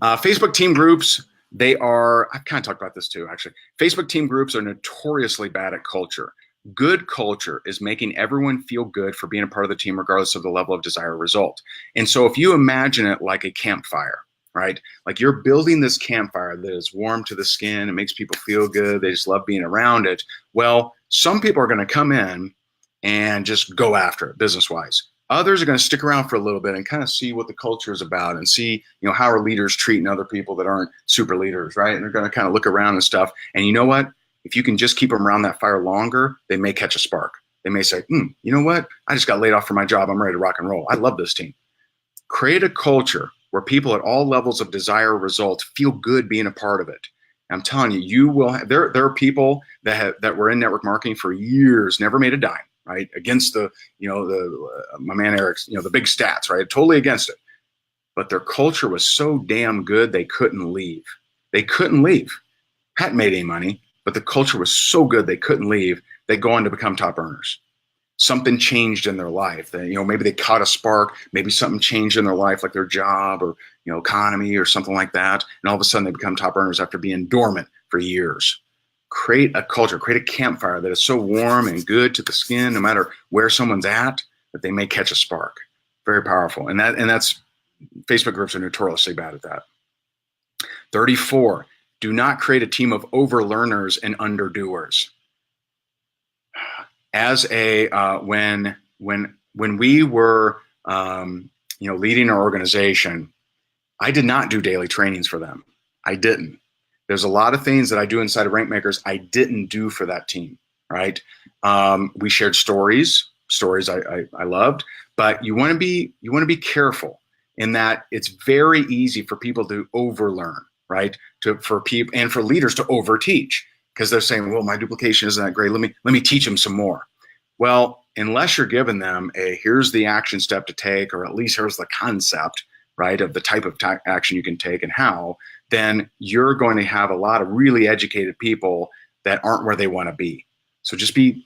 Facebook team groups, I've kind of talked about this too, actually. Facebook team groups are notoriously bad at culture. Good culture is making everyone feel good for being a part of the team, regardless of the level of desired result. And so if you imagine it like a campfire, right? Like you're building this campfire that is warm to the skin, it makes people feel good, they just love being around it. Well, some people are going to come in and just go after it business-wise. Others are going to stick around for a little bit and kind of see what the culture is about and see, how are leaders treating other people that aren't super leaders, right? And they're going to kind of look around and stuff. And you know what? If you can just keep them around that fire longer, they may catch a spark. They may say, you know what? I just got laid off from my job. I'm ready to rock and roll. I love this team. Create a culture where people at all levels of desire results feel good being a part of it. I'm telling you, you will. There are people that were in network marketing for years, never made a dime, right? Against my man Eric's, the big stats, right? Totally against it. But their culture was so damn good, they couldn't leave. They couldn't leave. Hadn't made any money, but the culture was so good, they couldn't leave. They go on to become top earners. Something changed in their life. Maybe they caught a spark. Maybe something changed in their life, like their job or, economy or something like that. And all of a sudden they become top earners after being dormant for years. Create a culture, create a campfire that is so warm and good to the skin, no matter where someone's at, that they may catch a spark. Very powerful. And that's Facebook groups are notoriously bad at that. 34, do not create a team of overlearners and underdoers. As when we were leading our organization, I did not do daily trainings for them. I didn't. There's a lot of things that I do inside of Rank Makers I didn't do for that team, right? We shared stories I loved, but you want to be careful in that it's very easy for people to overlearn, right? For people and for leaders to overteach, because they're saying, well, my duplication isn't that great. Let me teach them some more. Well, unless you're giving them here's the action step to take, or at least here's the concept, right, of the type of action you can take and how, then you're going to have a lot of really educated people that aren't where they want to be. So just be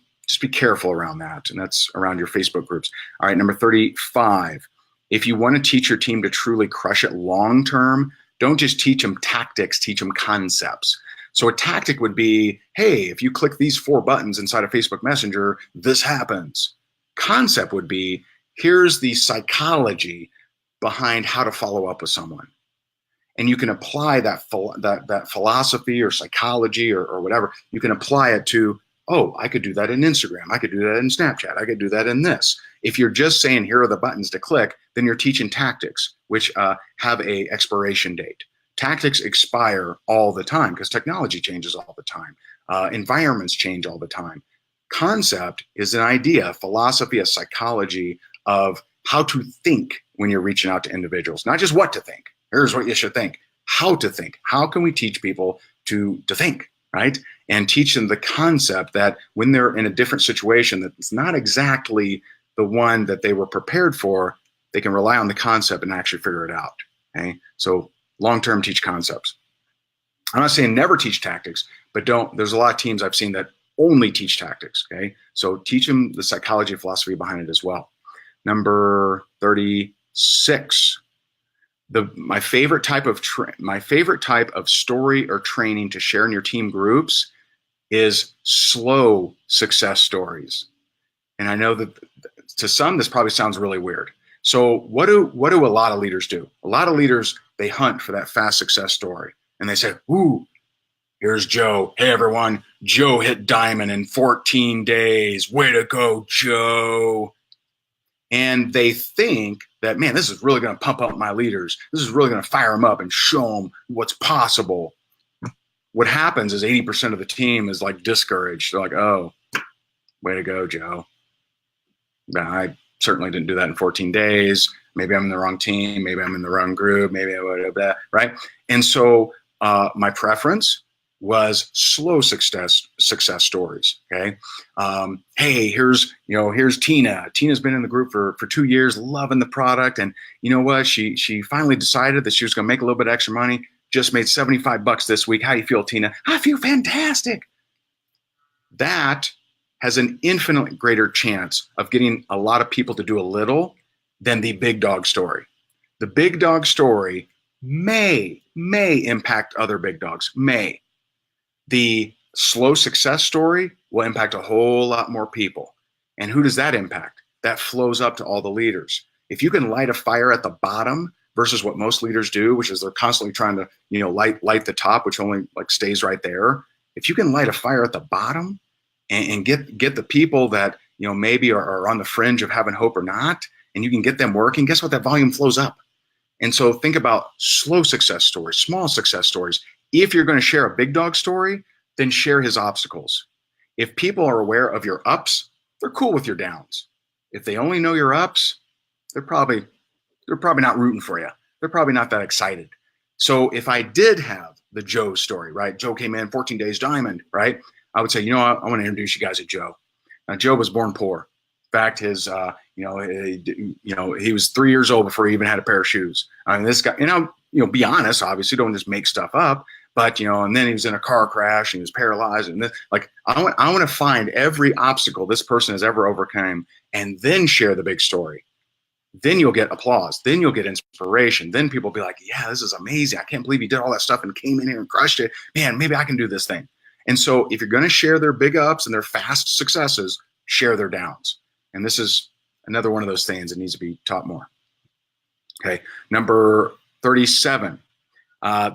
careful around that. And that's around your Facebook groups. All right, number 35. If you want to teach your team to truly crush it long-term, don't just teach them tactics, teach them concepts. So a tactic would be, hey, if you click these 4 buttons inside of Facebook Messenger, this happens. Concept would be, here's the psychology behind how to follow up with someone. And you can apply that philosophy or psychology or whatever, you can apply it to, oh, I could do that in Instagram. I could do that in Snapchat. I could do that in this. If you're just saying, here are the buttons to click, then you're teaching tactics, which have a expiration date. Tactics expire all the time because technology changes all the time. Environments change all the time. Concept is an idea, a philosophy, a psychology of how to think when you're reaching out to individuals, not just what to think. Here's what you should think. How to think. How can we teach people to think, right? And teach them the concept that when they're in a different situation that's not exactly the one that they were prepared for, they can rely on the concept and actually figure it out. Okay, so long-term teach concepts. I'm not saying never teach tactics, but there's a lot of teams I've seen that only teach tactics. Okay, so teach them the psychology and philosophy behind it as well. Number 36. My favorite type of story or training to share in your team groups is slow success stories. And I know that to some this probably sounds really weird. So what do a lot of leaders do? A lot of leaders, they hunt for that fast success story, and they say, "Ooh, here's Joe. Hey everyone, Joe hit diamond in 14 days. Way to go, Joe." And they think that, man, this is really going to pump up my leaders. This is really going to fire them up and show them what's possible. What happens is 80% of the team is like discouraged. They're like, oh, way to go, Joe. I certainly didn't do that in 14 days. Maybe I'm in the wrong team. Maybe I'm in the wrong group. Maybe blah, blah, blah, right? And so My preference was slow success stories. Okay. Hey, here's Tina. Tina's been in the group for 2 years, loving the product. And you know what? She finally decided that she was going to make a little bit extra money. Just made $75 this week. How do you feel, Tina? I feel fantastic. That has an infinitely greater chance of getting a lot of people to do a little than the big dog story. The big dog story may impact other big dogs, may. The slow success story will impact a whole lot more people. And who does that impact? That flows up to all the leaders. If you can light a fire at the bottom versus what most leaders do, which is they're constantly trying to, light the top, which only like stays right there. If you can light a fire at the bottom and get the people that, maybe are on the fringe of having hope or not, and you can get them working, guess what? That volume flows up. And so think about slow success stories, small success stories. If you're going to share a big dog story, then share his obstacles. If people are aware of your ups, they're cool with your downs. If they only know your ups, they're probably not rooting for you. They're probably not that excited. So if I did have the Joe story, right? Joe came in 14 days diamond, right? I would say, I want to introduce you guys to Joe. Now, Joe was born poor. In fact, his, he was 3 years old before he even had a pair of shoes. I mean, this guy, be honest, obviously don't just make stuff up, but, and then he was in a car crash and he was paralyzed. And then, I want to find every obstacle this person has ever overcome and then share the big story. Then you'll get applause. Then you'll get inspiration. Then people will be like, yeah, this is amazing. I can't believe he did all that stuff and came in here and crushed it. Man, maybe I can do this thing. And so if you're going to share their big ups and their fast successes, share their downs. And this is another one of those things that needs to be taught more. Okay, number 37.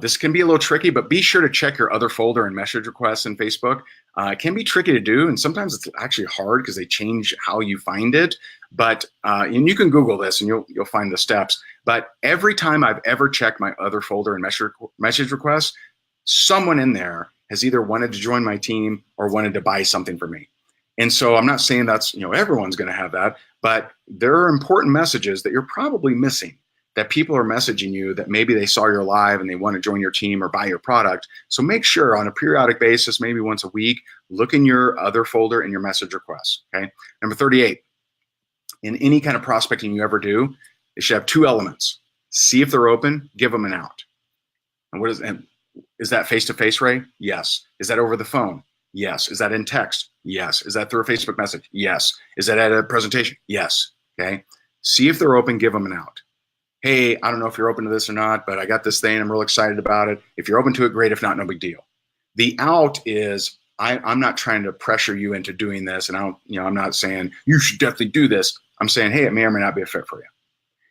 This can be a little tricky, but be sure to check your other folder and message requests in Facebook. It can be tricky to do, and sometimes it's actually hard because they change how you find it. But and you can Google this, and you'll find the steps. But every time I've ever checked my other folder and message requests, someone in there has either wanted to join my team or wanted to buy something from me. And so I'm not saying that's everyone's going to have that, but there are important messages that you're probably missing, that people are messaging you that maybe they saw your live and they want to join your team or buy your product. So make sure on a periodic basis, maybe once a week, look in your other folder and your message requests. Okay. Number 38, in any kind of prospecting you ever do, it should have two elements. See if they're open, give them an out. And is that face-to-face, Ray? Yes. Is that over the phone? Yes. Is that in text? Yes. Is that through a Facebook message? Yes. Is that at a presentation? Yes. Okay. See if they're open, give them an out. Hey, I don't know if you're open to this or not, but I got this thing. I'm real excited about it. If you're open to it, great. If not, no big deal. The out is I'm not trying to pressure you into doing this. And I'm not saying you should definitely do this. I'm saying, hey, it may or may not be a fit for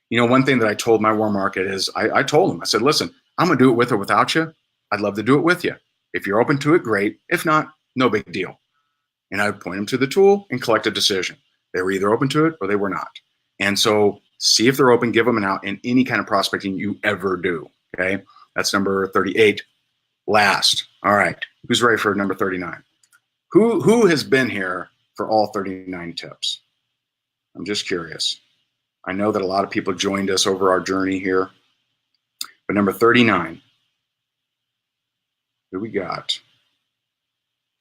you. One thing that I told my warm market is I told them, I said, listen, I'm going to do it with or without you. I'd love to do it with you. If you're open to it, great. If not, no big deal. And I would point them to the tool and collect a decision. They were either open to it or they were not. And so see if they're open, give them an out in any kind of prospecting you ever do. Okay. That's number 38. Last. All right. Who's ready for number 39? Who has been here for all 39 tips? I'm just curious. I know that a lot of people joined us over our journey here, but number 39, who we got?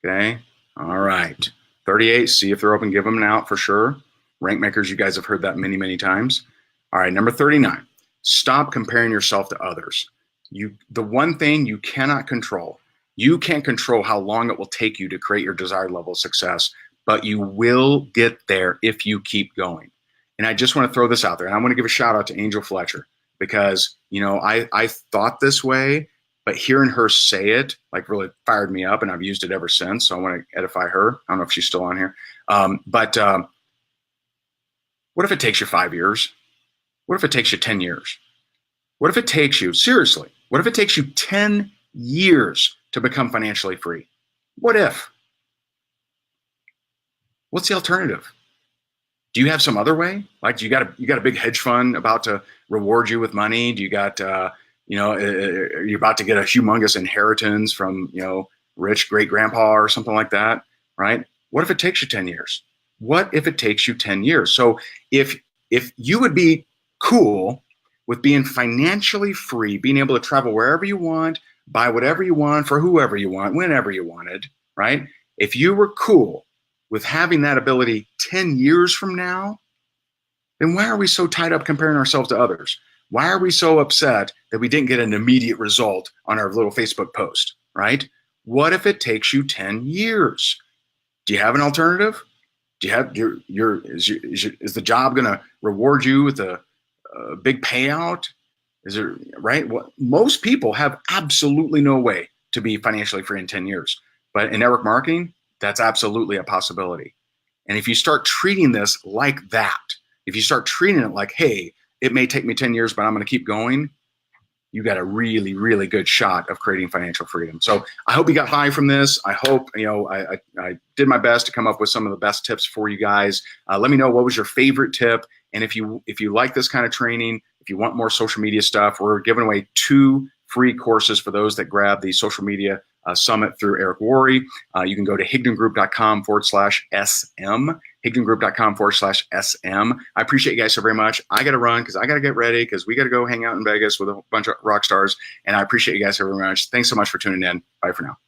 Okay. All right. 38, see if they're open, give them an out for sure. Rank makers, you guys have heard that many, many times. All right, number 39, stop comparing yourself to others. The one thing you cannot control, you can't control how long it will take you to create your desired level of success, but you will get there if you keep going. And I just want to throw this out there, and I want to give a shout out to Angel Fletcher because, I thought this way, but hearing her say it really fired me up, and I've used it ever since. So I want to edify her. I don't know if she's still on here. But what if it takes you 5 years? What if it takes you 10 years? What if it takes you, seriously, what if it takes you 10 years to become financially free? What if? What's the alternative? Do you have some other way? Like, you got a big hedge fund about to reward you with money? Do you got, you're about to get a humongous inheritance from, rich great grandpa or something like that, right? What if it takes you 10 years? What if it takes you 10 years? So if you would be cool with being financially free, being able to travel wherever you want, buy whatever you want for whoever you want, whenever you wanted, right? If you were cool with having that ability 10 years from now, then why are we so tied up comparing ourselves to others? Why are we so upset that we didn't get an immediate result on our little Facebook post, right? What if it takes you 10 years? Do you have an alternative? Do you have is the job going to reward you with a big payout? Is there, right? Well, most people have absolutely no way to be financially free in 10 years. But in network marketing, that's absolutely a possibility. And if you start treating this like that, if you start treating it like, hey, it may take me 10 years, but I'm going to keep going, you got a really, really good shot of creating financial freedom. So I hope you got value from this. I hope, I did my best to come up with some of the best tips for you guys. Let me know what was your favorite tip. And if you like this kind of training, if you want more social media stuff, we're giving away 2 free courses for those that grab the social media summit through Eric Worre. You can go to higdongroup.com/SM, higdongroup.com/SM. I appreciate you guys so very much. I got to run because I got to get ready because we got to go hang out in Vegas with a bunch of rock stars. And I appreciate you guys so very much. Thanks so much for tuning in. Bye for now.